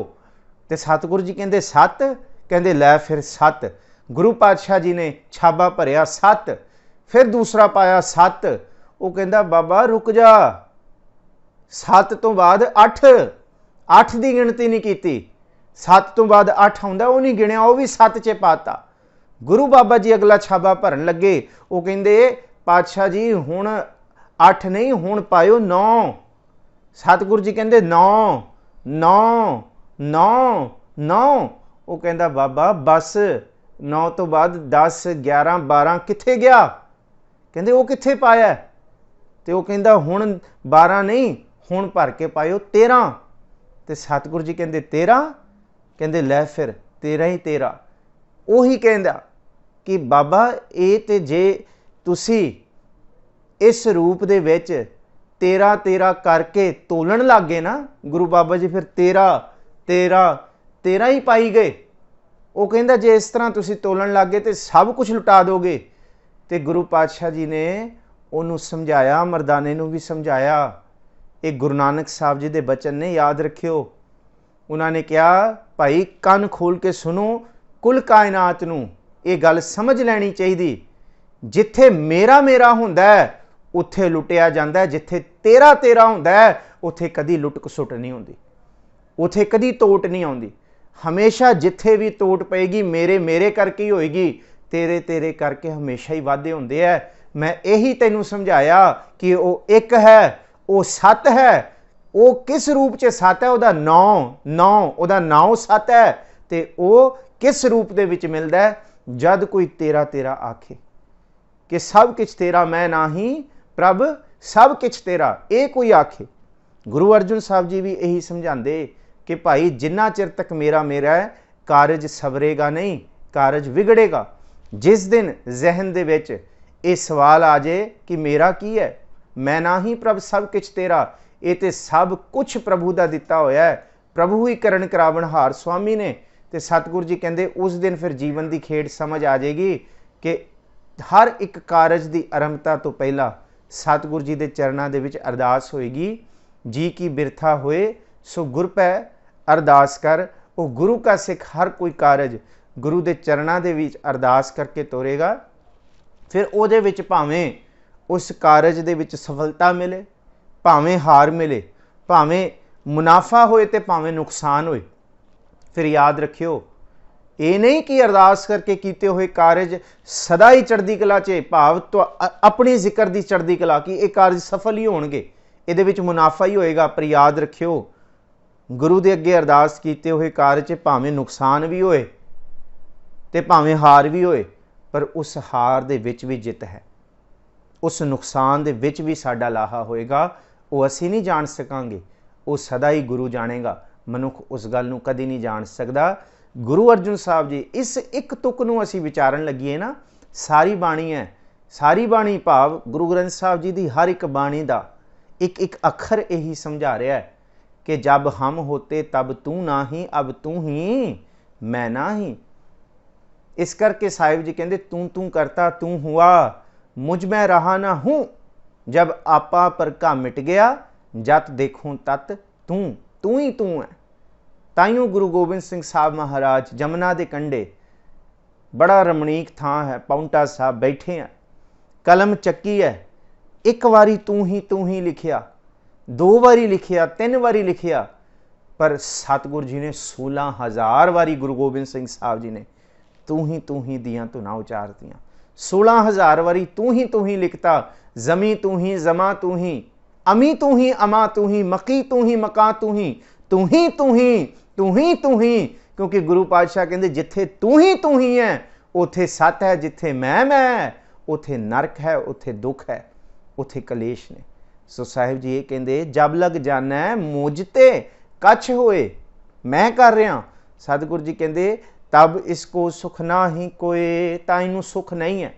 ਤੇ ਸਤਿਗੁਰੂ ਜੀ ਕਹਿੰਦੇ 7, ਕਹਿੰਦੇ ਲੈ ਫਿਰ 7। ਗੁਰੂ ਪਾਤਸ਼ਾਹ ਜੀ ਨੇ ਛਾਬਾ ਭਰਿਆ 7, ਫਿਰ ਦੂਸਰਾ ਪਾਇਆ 7। ਉਹ ਕਹਿੰਦਾ ਬਾਬਾ ਰੁਕ ਜਾ, 7 ਤੋਂ ਬਾਅਦ 8, 8 ਦੀ ਗਿਣਤੀ ਨਹੀਂ ਕੀਤੀ, 7 ਤੋਂ ਬਾਅਦ 8 ਆਉਂਦਾ, ਉਹ ਨਹੀਂ ਗਿਣਿਆ, ਉਹ ਵੀ 7 'ਚ ਪਾਤਾ। ਗੁਰੂ ਬਾਬਾ ਜੀ ਅਗਲਾ ਛਾਬਾ ਭਰਨ ਲੱਗੇ, ਉਹ ਕਹਿੰਦੇ ਪਾਤਸ਼ਾਹ ਜੀ ਹੁਣ 8 ਨਹੀਂ, ਹੁਣ ਪਾਇਓ 9। ਸਤਿਗੁਰੂ ਜੀ ਕਹਿੰਦੇ 9 9 9 9। ਉਹ ਕਹਿੰਦਾ ਬਾਬਾ ਬਸ, 9 ਤੋਂ ਬਾਅਦ 10 11 12 ਕਿੱਥੇ ਗਿਆ? ਕਹਿੰਦੇ ਉਹ ਕਿੱਥੇ ਪਾਇਆ? ਤੇ ਉਹ ਕਹਿੰਦਾ ਹੁਣ 12 ਨਹੀਂ, ਹੁਣ ਭਰ ਕੇ ਪਾਇਓ 13। ਤੇ ਸਤਿਗੁਰੂ ਜੀ ਕਹਿੰਦੇ 13? ਕਹਿੰਦੇ ਲੈ ਫਿਰ 13 ਹੀ 13। ਉਹੀ ਕਹਿੰਦਾ ਕਿ ਬਾਬਾ ਇਹ ਤੇ ਜੇ ਤੁਸੀਂ ਇਸ ਰੂਪ ਦੇ ਵਿੱਚ 13 13 ਕਰਕੇ ਤੋਲਣ ਲੱਗ ਗਏ ਨਾ, ਗੁਰੂ ਬਾਬਾ ਜੀ ਫਿਰ 13 13 13 ਹੀ ਪਾਈ ਗਏ। ਉਹ ਕਹਿੰਦਾ ਜੇ ਇਸ ਤਰ੍ਹਾਂ ਤੁਸੀਂ ਤੋਲਣ ਲੱਗ ਗਏ ਤੇ ਸਭ ਕੁਝ ਲੁਟਾ ਦੋਗੇ। ਤੇ ਗੁਰੂ ਪਾਤਸ਼ਾਹ ਜੀ ਨੇ ਉਹਨੂੰ ਸਮਝਾਇਆ, ਮਰਦਾਨੇ ਨੂੰ ਵੀ ਸਮਝਾਇਆ। ਇਹ ਗੁਰੂ ਨਾਨਕ ਸਾਹਿਬ ਜੀ ਦੇ ਬਚਨ ਨੇ, ਯਾਦ ਰੱਖਿਓ। ਉਹਨਾਂ ਨੇ ਕਿਹਾ ਭਾਈ ਕੰਨ ਖੋਲ ਕੇ ਸੁਣੋ, ਕੁੱਲ ਕਾਇਨਾਤ ਨੂੰ ਇਹ ਗੱਲ ਸਮਝ ਲੈਣੀ ਚਾਹੀਦੀ, ਜਿੱਥੇ ਮੇਰਾ ਮੇਰਾ ਹੁੰਦਾ ਹੈ ਉੱਥੇ ਲੁੱਟਿਆ ਜਾਂਦਾ ਹੈ, ਜਿੱਥੇ ਤੇਰਾ ਤੇਰਾ ਹੁੰਦਾ ਹੈ ਉੱਥੇ ਕਦੀ ਲੁੱਟ ਖਸੁੱਟ ਨਹੀਂ ਹੁੰਦੀ, ਉੱਥੇ ਕਦੀ ਤੋਟ ਨਹੀਂ ਆਉਂਦੀ। ਹਮੇਸ਼ਾ ਜਿੱਥੇ ਵੀ ਤੋਟ ਪਏਗੀ ਮੇਰੇ ਮੇਰੇ ਕਰਕੇ ਹੀ ਹੋਏਗੀ, ਤੇਰੇ ਤੇਰੇ ਕਰਕੇ ਹਮੇਸ਼ਾ ਹੀ ਵਾਧੇ ਹੁੰਦੇ ਹੈ। ਮੈਂ ਇਹੀ ਤੈਨੂੰ ਸਮਝਾਇਆ ਕਿ ਉਹ ਇੱਕ ਹੈ, ਉਹ ਸੱਤ ਹੈ। ਉਹ ਕਿਸ ਰੂਪ 'ਚ ਸੱਤ ਹੈ? ਉਹਦਾ ਨੌ ਉਹਦਾ ਨਾਮ ਸੱਤ ਹੈ। ਤੇ ਉਹ ਕਿਸ ਰੂਪ ਦੇ ਵਿੱਚ ਮਿਲਦਾ ਹੈ? ਜਦ ਕੋਈ ਤੇਰਾ ਤੇਰਾ ਆਖੇ ਕਿ ਸਭ ਕੁਛ ਤੇਰਾ ਮੈਂ ਨਹੀਂ ਪ੍ਰਭ ਸਭ ਕੁਛ ਤੇਰਾ, ਇਹ ਕੋਈ ਆਖੇ। ਗੁਰੂ ਅਰਜਨ ਸਾਹਿਬ ਜੀ ਵੀ ਇਹੀ ਸਮਝਾਉਂਦੇ ਕਿ ਭਾਈ ਜਿੰਨਾ ਚਿਰ ਤੱਕ ਮੇਰਾ ਮੇਰਾ ਹੈ, ਕਾਰਜ ਸਵਰੇਗਾ ਨਹੀਂ, ਕਾਰਜ ਵਿਗੜੇਗਾ। ਜਿਸ ਦਿਨ ਜ਼ਿਹਨ ਦੇ ਵਿੱਚ ਇਹ ਸਵਾਲ ਆ ਜਾਏ ਕਿ ਮੇਰਾ ਕੀ ਹੈ, ਮੈਂ ਨਹੀਂ ਪ੍ਰਭ ਸਭ ਕੁਛ ਤੇਰਾ, ਇਹ ਤੇ ਸਭ ਕੁਛ ਪ੍ਰਭੂ ਦਾ ਦਿੱਤਾ ਹੋਇਆ ਹੈ, ਪ੍ਰਭੂ ਹੀ ਕਰਨ ਕਰਾਵਣਹਾਰ ਸੁਆਮੀ ਨੇ। ਤੇ ਸਤਿਗੁਰੂ ਜੀ ਕਹਿੰਦੇ ਉਸ ਦਿਨ ਫਿਰ ਜੀਵਨ ਦੀ ਖੇਡ ਸਮਝ ਆ ਜਾਏਗੀ ਕਿ ਹਰ ਇੱਕ ਕਾਰਜ ਦੀ ਆਰੰਭਤਾ ਤੋਂ ਪਹਿਲਾਂ ਸਤਿਗੁਰੂ ਜੀ ਦੇ ਚਰਨਾਂ ਦੇ ਵਿੱਚ ਅਰਦਾਸ ਹੋਏਗੀ, ਜੀ ਕੀ ਬਿਰਥਾ ਹੋਏ ਸੋ ਗੁਰ ਪੈ ਅਰਦਾਸ ਕਰ। ਉਹ ਗੁਰੂ ਕਾ ਸਿੱਖ ਹਰ ਕੋਈ ਕਾਰਜ ਗੁਰੂ ਦੇ ਚਰਨਾਂ ਦੇ ਵਿੱਚ ਅਰਦਾਸ ਕਰਕੇ ਤੋਰੇਗਾ। ਫਿਰ ਉਹਦੇ ਵਿੱਚ ਭਾਵੇਂ ਉਸ ਕਾਰਜ ਦੇ ਵਿੱਚ ਸਫਲਤਾ ਮਿਲੇ, ਭਾਵੇਂ ਹਾਰ ਮਿਲੇ, ਭਾਵੇਂ ਮੁਨਾਫਾ ਹੋਏ ਤੇ ਭਾਵੇਂ ਨੁਕਸਾਨ ਹੋਏ, ਫਿਰ ਯਾਦ ਰੱਖਿਓ ਇਹ ਨਹੀਂ ਕਿ ਅਰਦਾਸ ਕਰਕੇ ਕੀਤੇ ਹੋਏ ਕਾਰਜ ਸਦਾ ਹੀ ਚੜ੍ਹਦੀ ਕਲਾ 'ਚ, ਭਾਵ ਆਪਣੀ ਜ਼ਿਕਰ ਦੀ ਚੜ੍ਹਦੀ ਕਲਾ ਕਿ ਇਹ ਕਾਰਜ ਸਫਲ ਹੀ ਹੋਣਗੇ, ਇਹਦੇ ਵਿੱਚ ਮੁਨਾਫਾ ਹੀ ਹੋਏਗਾ। ਪਰ ਯਾਦ ਰੱਖਿਓ ਗੁਰੂ ਦੇ ਅੱਗੇ ਅਰਦਾਸ ਕੀਤੇ ਹੋਏ ਕਾਰਜ 'ਚ ਭਾਵੇਂ ਨੁਕਸਾਨ ਵੀ ਹੋਏ ਤੇ ਭਾਵੇਂ ਹਾਰ ਵੀ ਹੋਏ, ਪਰ ਉਸ ਹਾਰ ਦੇ ਵਿੱਚ ਵੀ ਜਿੱਤ ਹੈ, ਉਸ ਨੁਕਸਾਨ ਦੇ ਵਿੱਚ ਵੀ ਸਾਡਾ ਲਾਹਾ ਹੋਏਗਾ। ਉਹ ਅਸੀਂ ਨਹੀਂ ਜਾਣ ਸਕਾਂਗੇ, ਉਹ ਸਦਾ ਹੀ ਗੁਰੂ ਜਾਣੇਗਾ। ਮਨੁੱਖ ਉਸ ਗੱਲ ਨੂੰ ਕਦੀ ਨਹੀਂ ਜਾਣ ਸਕਦਾ। ਗੁਰੂ ਅਰਜਨ ਸਾਹਿਬ ਜੀ ਇਸ ਇੱਕ ਤੁਕ ਨੂੰ ਅਸੀਂ ਵਿਚਾਰਨ ਲੱਗੀਏ ਨਾ, ਸਾਰੀ ਬਾਣੀ ਹੈ, ਸਾਰੀ ਬਾਣੀ ਭਾਵ ਗੁਰੂ ਗ੍ਰੰਥ ਸਾਹਿਬ ਜੀ ਦੀ ਹਰ ਇੱਕ ਬਾਣੀ ਦਾ ਇੱਕ ਇੱਕ ਅੱਖਰ ਇਹੀ ਸਮਝਾ ਰਿਹਾ ਹੈ ਕਿ ਜਬ ਹਮ ਹੋਤੇ ਤਬ ਤੂੰ ਨਹੀਂ, ਅਬ ਤੂੰ ਹੀ ਮੈਂ ਨਹੀਂ। ਇਸ ਕਰਕੇ ਸਾਹਿਬ ਜੀ ਕਹਿੰਦੇ ਤੂੰ ਤੂੰ ਕਰਤਾ ਤੂੰ ਹੁਆ, ਮੁਝ ਮੈਂ ਰਹਾ ਨਾ ਹੂੰ, ਜਬ ਆਪਾ ਪਰ ਕਾ ਮਿਟ ਗਿਆ, ਜਤ ਦੇਖੂੰ ਤਤ ਤੂੰ, ਤੂੰ ਹੀ ਤੂੰ ਹੈ। ਤਾਈਓ ਗੁਰੂ ਗੋਬਿੰਦ ਸਿੰਘ ਸਾਹਿਬ ਮਹਾਰਾਜ ਜਮਨਾ ਦੇ ਕੰਢੇ, ਬੜਾ ਰਮਣੀਕ ਥਾਂ ਹੈ, ਪਾਉਂਟਾ ਸਾਹਿਬ ਬੈਠੇ ਆ, ਕਲਮ ਚੱਕੀ ਹੈ, ਇੱਕ ਵਾਰੀ ਤੂੰ ਹੀ ਲਿਖਿਆ, 2 ਵਾਰੀ ਲਿਖਿਆ, 3 ਵਾਰੀ ਲਿਖਿਆ, ਪਰ ਸਤਿਗੁਰੂ ਜੀ ਨੇ 16,000 ਵਾਰੀ ਗੁਰੂ ਗੋਬਿੰਦ ਸਿੰਘ ਸਾਹਿਬ ਜੀ ਨੇ ਤੂੰ ਹੀ ਦੀਆਂ ਧੁਨਾਂ ਉਚਾਰਤੀਆਂ। 16,000 ਵਾਰੀ ਤੂੰ ਹੀ ਲਿਖਤਾ। ਜ਼ਮੀ ਤੂੰ ਹੀ, ਜ਼ਮਾ ਤੂੰ ਹੀ, ਅਮੀ ਤੂੰ ਹੀ, ਅਮਾ ਤੂੰ ਹੀ, ਮਕੀ ਤੂੰ ਹੀ, ਮਕਾ ਤੂੰ ਹੀ, ਤੂੰ ਹੀ। ਕਿਉਂਕਿ ਗੁਰੂ ਪਾਤਸ਼ਾਹ ਕਹਿੰਦੇ ਜਿੱਥੇ ਤੂੰ ਹੀ ਹੈ ਉੱਥੇ ਸੱਤ ਹੈ, ਜਿੱਥੇ ਮੈਂ ਉੱਥੇ ਨਰਕ ਹੈ, ਉੱਥੇ ਦੁੱਖ ਹੈ, ਉੱਥੇ ਕਲੇਸ਼ ਨੇ। ਸੋ ਸਾਹਿਬ ਜੀ ਇਹ ਕਹਿੰਦੇ ਜਬ ਲਗ ਜਾਣਾ ਮੁਝ ਤੇ ਕੱਛ ਹੋਏ, ਮੈਂ ਕਰ ਰਿਹਾ। ਸਤਿਗੁਰੂ ਜੀ ਕਹਿੰਦੇ ਤਬ ਇਸਕੋ ਸੁਖ ਨਾ ਹੀ ਕੋਏ, ਤਾਂ ਇਹਨੂੰ ਸੁਖ ਨਹੀਂ ਹੈ।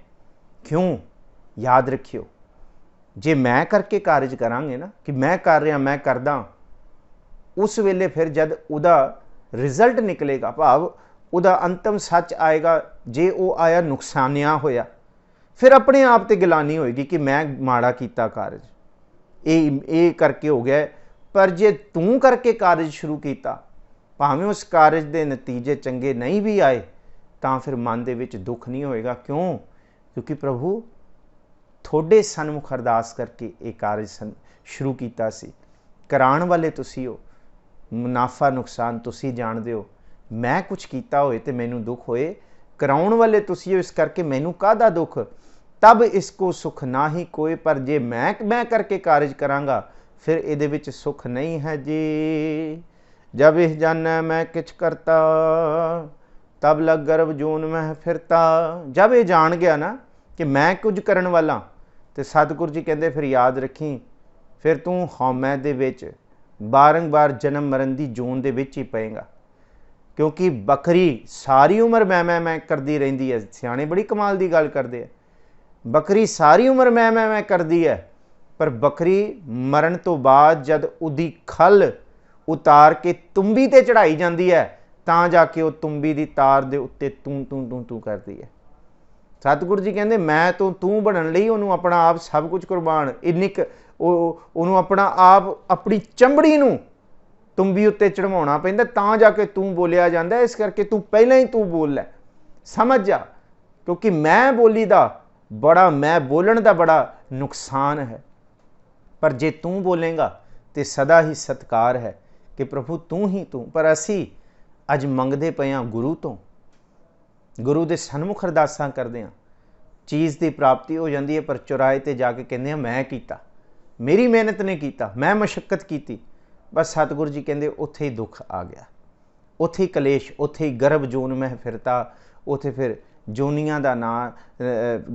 ਕਿਉਂ? ਯਾਦ ਰੱਖਿਓ ਜੇ ਮੈਂ ਕਰਕੇ ਕਾਰਜ ਕਰਾਂਗੇ ਨਾ ਕਿ ਮੈਂ ਕਰ ਰਿਹਾ, ਮੈਂ ਕਰਦਾ, ਉਸ ਵੇਲੇ ਫਿਰ ਜਦ ਉਹਦਾ ਰਿਜ਼ਲਟ ਨਿਕਲੇਗਾ, ਭਾਵ ਉਹਦਾ ਅੰਤਮ ਸੱਚ ਆਏਗਾ, ਜੇ ਉਹ ਆਇਆ ਨੁਕਸਾਨਿਆ ਹੋਇਆ, ਫਿਰ ਆਪਣੇ ਆਪ ਤੇ ਗਿਲਾਨੀ ਹੋਏਗੀ ਕਿ ਮੈਂ ਮਾੜਾ ਕੀਤਾ ਕਾਰਜ, ਇਹ ਕਰਕੇ ਹੋ ਗਿਆ। ਪਰ ਜੇ ਤੂੰ ਕਰਕੇ ਕਾਰਜ ਸ਼ੁਰੂ ਕੀਤਾ, ਭਾਵੇਂ ਉਸ ਕਾਰਜ ਦੇ ਨਤੀਜੇ ਚੰਗੇ ਨਹੀਂ ਵੀ ਆਏ, ਤਾਂ ਫਿਰ ਮਨ ਦੇ ਵਿੱਚ ਦੁੱਖ ਨਹੀਂ ਹੋਏਗਾ। ਕਿਉਂ? ਕਿਉਂਕਿ ਪ੍ਰਭੂ ਤੁਹਾਡੇ ਸਨਮੁਖ ਅਰਦਾਸ ਕਰਕੇ ਇਹ ਕਾਰਜ ਸ਼ੁਰੂ ਕੀਤਾ ਸੀ, ਕਰਾਉਣ ਵਾਲੇ ਤੁਸੀਂ ਹੋ, ਮੁਨਾਫਾ ਨੁਕਸਾਨ ਤੁਸੀਂ ਜਾਣਦੇ ਹੋ। ਮੈਂ ਕੁਛ ਕੀਤਾ ਹੋਏ ਤੇ ਮੈਨੂੰ ਦੁੱਖ ਹੋਏ, ਕਰਾਉਣ ਵਾਲੇ ਤੁਸੀਂ ਹੋ, ਇਸ ਕਰਕੇ ਮੈਨੂੰ ਕਾਹਦਾ ਦੁੱਖ। ਤਬ ਇਸਕੋ ਸੁਖ ਨਾ ਹੀ ਕੋਏ, ਪਰ ਜੇ ਮੈਂ ਕਰਕੇ ਕਾਰਜ ਕਰਾਂਗਾ ਫਿਰ ਇਹਦੇ ਵਿੱਚ ਸੁਖ ਨਹੀਂ ਹੈ ਜੀ। ਜਬ ਇਹ ਜਾਨੈ ਮੈਂ ਕਿਛ ਕਰਤਾ, ਤਬ ਲਗ ਗਰਭ ਜੂਨ ਮੈਂ ਫਿਰਤਾ। ਜਬ ਇਹ ਜਾਣ ਗਿਆ ਨਾ ਕਿ ਮੈਂ ਕੁਝ ਕਰਨ ਵਾਲਾ, ਤੇ ਸਤਿਗੁਰੂ ਜੀ ਕਹਿੰਦੇ ਫਿਰ ਯਾਦ ਰੱਖੀ, ਫਿਰ ਤੂੰ ਹਉਮੈ ਦੇ ਵਿੱਚ ਬਾਰੰਬਾਰ ਜਨਮ ਮਰਨ ਦੀ ਜੂਨ ਦੇ ਵਿੱਚ ਹੀ ਪਏਗਾ। ਕਿਉਂਕਿ ਬੱਕਰੀ ਸਾਰੀ ਉਮਰ ਮੈਂ ਕਰਦੀ ਰਹਿੰਦੀ ਹੈ। ਸਿਆਣੇ ਬੜੀ ਕਮਾਲ ਦੀ ਗੱਲ ਕਰਦੇ ਆ, ਬੱਕਰੀ ਸਾਰੀ ਉਮਰ ਮੈਂ ਕਰਦੀ ਹੈ, ਪਰ ਬੱਕਰੀ ਮਰਨ ਤੋਂ ਬਾਅਦ ਜਦ ਉਹਦੀ ਖਲ ਉਤਾਰ ਕੇ ਤੁੰਬੀ ਤੇ ਚੜਾਈ ਜਾਂਦੀ ਹੈ, ਤਾਂ ਜਾ ਕੇ ਉਹ ਤੁੰਬੀ ਦੀ ਤਾਰ ਦੇ ਉੱਤੇ ਤੂੰ ਕਰਦੀ ਹੈ। सतगुरु जी कहते मैं तो तू बनने लई उन्होंने अपना आप सब कुछ कुर्बान इन्नी उन्होंने अपना आप अपनी चमड़ी नूं तुम्बी उत्ते चढ़वाउणा पैंदा तां जाके तू बोलिया जांदा। इस करके तू पहला ही तू बोल लै, समझ जा, क्योंकि मैं बोली दा बड़ा मैं बोलण दा बड़ा नुकसान है। पर जे तू बोलेगा तो सदा ही सत्कार है कि प्रभु तू ही तू। पर असी अज मंगदे पे हाँ गुरु तो, गुरु के सन्मुख अरदासां करदे हाँ, चीज़ की प्राप्ति हो जाती है, पर चौराहे ते जाके कहते हैं मैं कीता, मेरी मेहनत ने कीता, मैं मशक्कत की। बस सतगुरु जी कहते उत्थे ही दुख आ गया, उत्थे ही कलेश, उत्थे ही गर्भ जोन में फिरता, उत्थे फिर जोनियां दा नां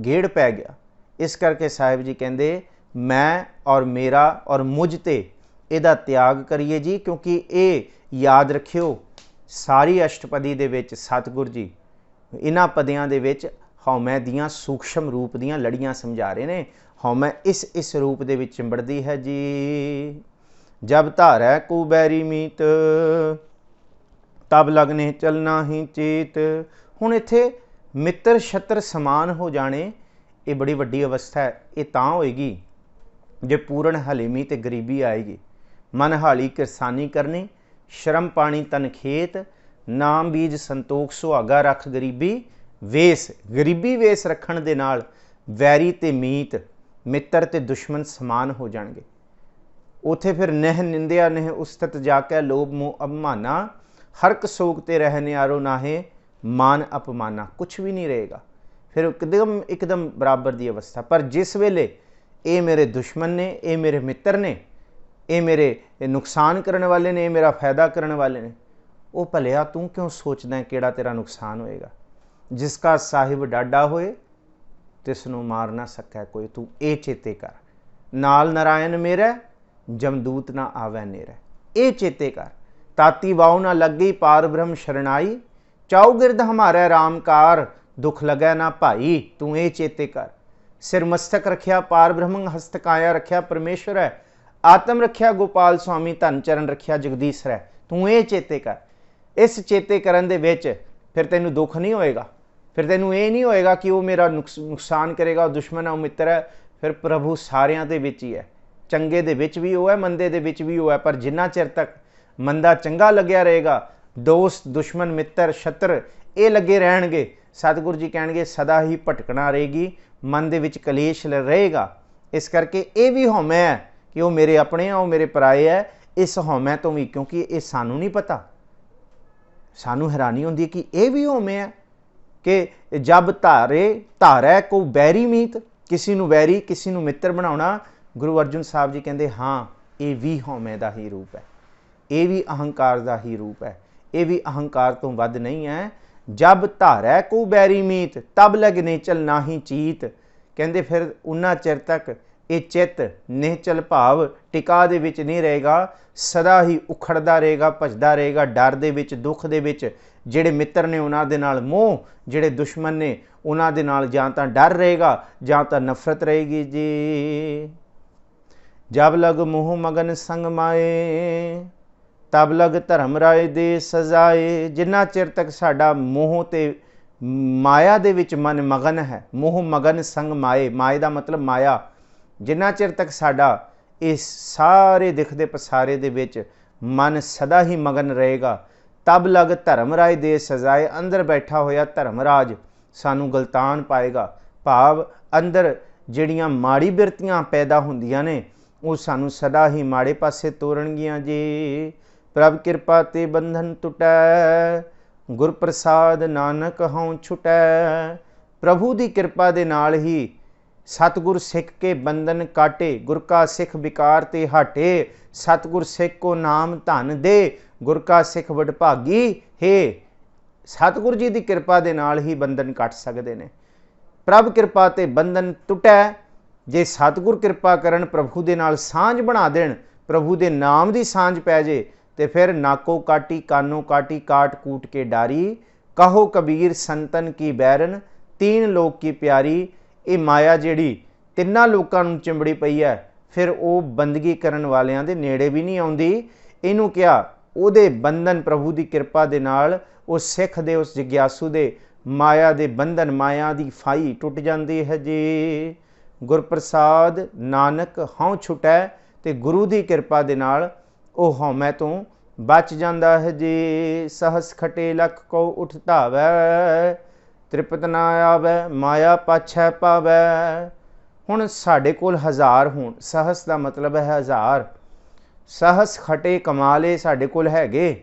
गेड़ पै गया। इस करके साहिब जी कहते मैं और मेरा और मुझ ते इहदा त्याग करिए जी, क्योंकि ये याद रखियो सारी अष्टपदी दे विच सतगुरु जी इन्हां पदियां दे विच हौमै दियां सूक्ष्म रूप दियां लड़ियां समझा रहे ने। हौमै इस रूप दे विच चिंबड़दी है जी। जब धारै को बैरी मीत तब लगने चलना ही चीत। हुण इत्थे मित्र छत्र समान हो जाने ये बड़ी वड्डी अवस्था है। ये तां होएगी जे पूर्ण हलीमी ते गरीबी आएगी। मन हाली किरसानी करनी, श्रम पानी तन खेत, नाम बीज संतोख सुहागा रख गरीबी वेस। गरीबी वेस रखण दे नाल वैरी ते मीत, मित्र ते दुश्मन समान हो जाणगे। उथे फिर नह निंदिया नह उस्तत जाकै लोभ मोह अभिमाना, हरक सोग ते रह न्यारो नाहे मान अपमाना। कुछ भी नहीं रहेगा, फिर एकदम बराबर की अवस्था। पर जिस वेले ये मेरे दुश्मन ने, ये मेरे मित्र ने, ये मेरे नुकसान करने वाले ने, ये मेरा फायदा करने वाले ने, वो भलिया तू क्यों सोचदा है किहड़ा तेरा नुकसान होएगा। जिसका साहिब डाडा होए तिसनों मार ना सकै कोई। तू ये चेते कर, नाल नारायण मेरा जमदूत ना आवे नेरै। ये चेते कर, ताती वाऊ ना लगी पार ब्रह्म शरणाई, चाऊ गिरद हमारे रामकार दुख लगै ना भाई। तू ये चेते कर, सिर मस्तक रखिया पार ब्रह्म, हस्तकाया रखिया परमेश्वर है, आत्म रखिया गोपाल स्वामी, धन चरण रखिया जगदीश्वर है। तू ये चेते कर। इस चेते करन दे विच फिर तेनू दुख नहीं होएगा, फिर तेनू ये नहीं होएगा कि वो मेरा नुकसान करेगा, दुश्मन है, वो मित्र है। फिर प्रभु सारियां दे विच ही है, चंगे दे विच भी वो है, मंदे दे विच भी वो है। पर जिन्ना चिर तक मंदा चंगा लग्या रहेगा, दोस्त दुश्मन मित्र छत्र ये लगे रहणगे, सतगुरु जी कहणगे सदा ही भटकना रहेगी, मन दे विच कलेश रहेगा। इस करके ये भी हौमै है कि वो मेरे अपने हैं, वो मेरे पराए है। इस हौमै तो भी, क्योंकि ये सानू नहीं पता, सानू हैरानी होंदी कि ये भी हौमै है कि जब धारै को बैरी मीत, किसी नू वैरी किसी नू मित्र बनाउणा। गुरु अर्जुन साहब जी कहते हाँ ये भी हौमै दा ही रूप है, ये भी अहंकार दा ही रूप है, ये भी अहंकार तो वध नहीं है। जब धारै को बैरी मीत तब लगने चलना ही चीत। कहते फिर उन्ना चिर तक ये चित्त निहचल भाव टिका दे विच नहीं रहेगा, सदा ही उखड़दा रहेगा, भजदा रहेगा, डर दे विच दुख दे विच। जिहड़े मित्र ने उन्हां दे नाल मोह, जिहड़े दुश्मन ने उन्हां दे नाल जां तां डर रहेगा जां तां नफरत रहेगी जी। जब लग मोह मगन संग माए तब लग धर्म राय दे सजाए। जिन्ना चिर तक साडा मोह ते माया दे विच मन मगन है, मोह मगन संग माए, माए दा मतलब माया, जिन्ना चिर तक साडा इस सारे दिखदे पसारे दे विच मन सदा ही मगन रहेगा, तब लग धर्म राय दे सजाए। अंदर बैठा होया धर्मराज सानू गलतान पाएगा। भाव अंदर जिहड़ियां माड़ी बिरतियां पैदा हुंदियां ने वो सानू सदा ही माड़े पासे तोरनगियां जी। प्रभ किरपा ते बंधन टुटै, गुर प्रसाद नानक हऊँ छुटै। प्रभु की कृपा दे नाल ही सतगुर सिख के बंधन काटे, गुर का सिख विकार ते हटे। सतगुर सिख को नाम धन दे, गुर का सिख वडभागी हे। सतगुर जी की कृपा दे नाल ही बंधन कट सकते हैं। प्रभ किरपा ते बंधन टुटै। जे सतगुर कृपा करन, प्रभु दे नाल सांझ बना देन, प्रभु दे नाम की सांझ पै जे, ते फिर नाको काटी कानो काटी काट कूट के डारी। कहो कबीर संतन की बैरन, तीन लोक की प्यारी। ये माया जिहड़ी तिन्ना लोकां नूं चिंबड़ी पई है, फिर वो बंदगी करन वालियां दे नेड़े भी नहीं आउंदी। इहनूं किया उहदे बंधन प्रभु की कृपा दे नाल उस सिख दे, उस जिग्यासू दे ਮਾਇਆ ਦੇ ਬੰਧਨ, ਮਾਇਆ ਦੀ ਫਾਈ ਟੁੱਟ ਜਾਂਦੀ ਹੈ ਜੀ। ਗੁਰਪ੍ਰਸਾਦ ਨਾਨਕ ਹਉ ਛੁਟੈ, ਤੇ ਗੁਰੂ ਦੀ ਕਿਰਪਾ ਦੇ ਨਾਲ ਉਹ ਹਉਮੈ ਤੋਂ ਬਚ ਜਾਂਦਾ ਹੈ ਜੀ। ਸਹਸ ਖਟੇ ਲਖ ਕੋ ਉਠ ਧਾਵੈ, ਤ੍ਰਿਪਤ ਨਾ ਆਵੈ ਮਾਇਆ ਪਾਛੈ ਪਾਵੈ। ਹੁਣ ਸਾਡੇ ਕੋਲ ਹਜ਼ਾਰ ਹੋਣ, ਸਹਸ ਦਾ ਮਤਲਬ ਹੈ ਹਜ਼ਾਰ, ਸਹਸ ਖਟੇ ਕਮਾਲੇ ਸਾਡੇ ਕੋਲ ਹੈਗੇ,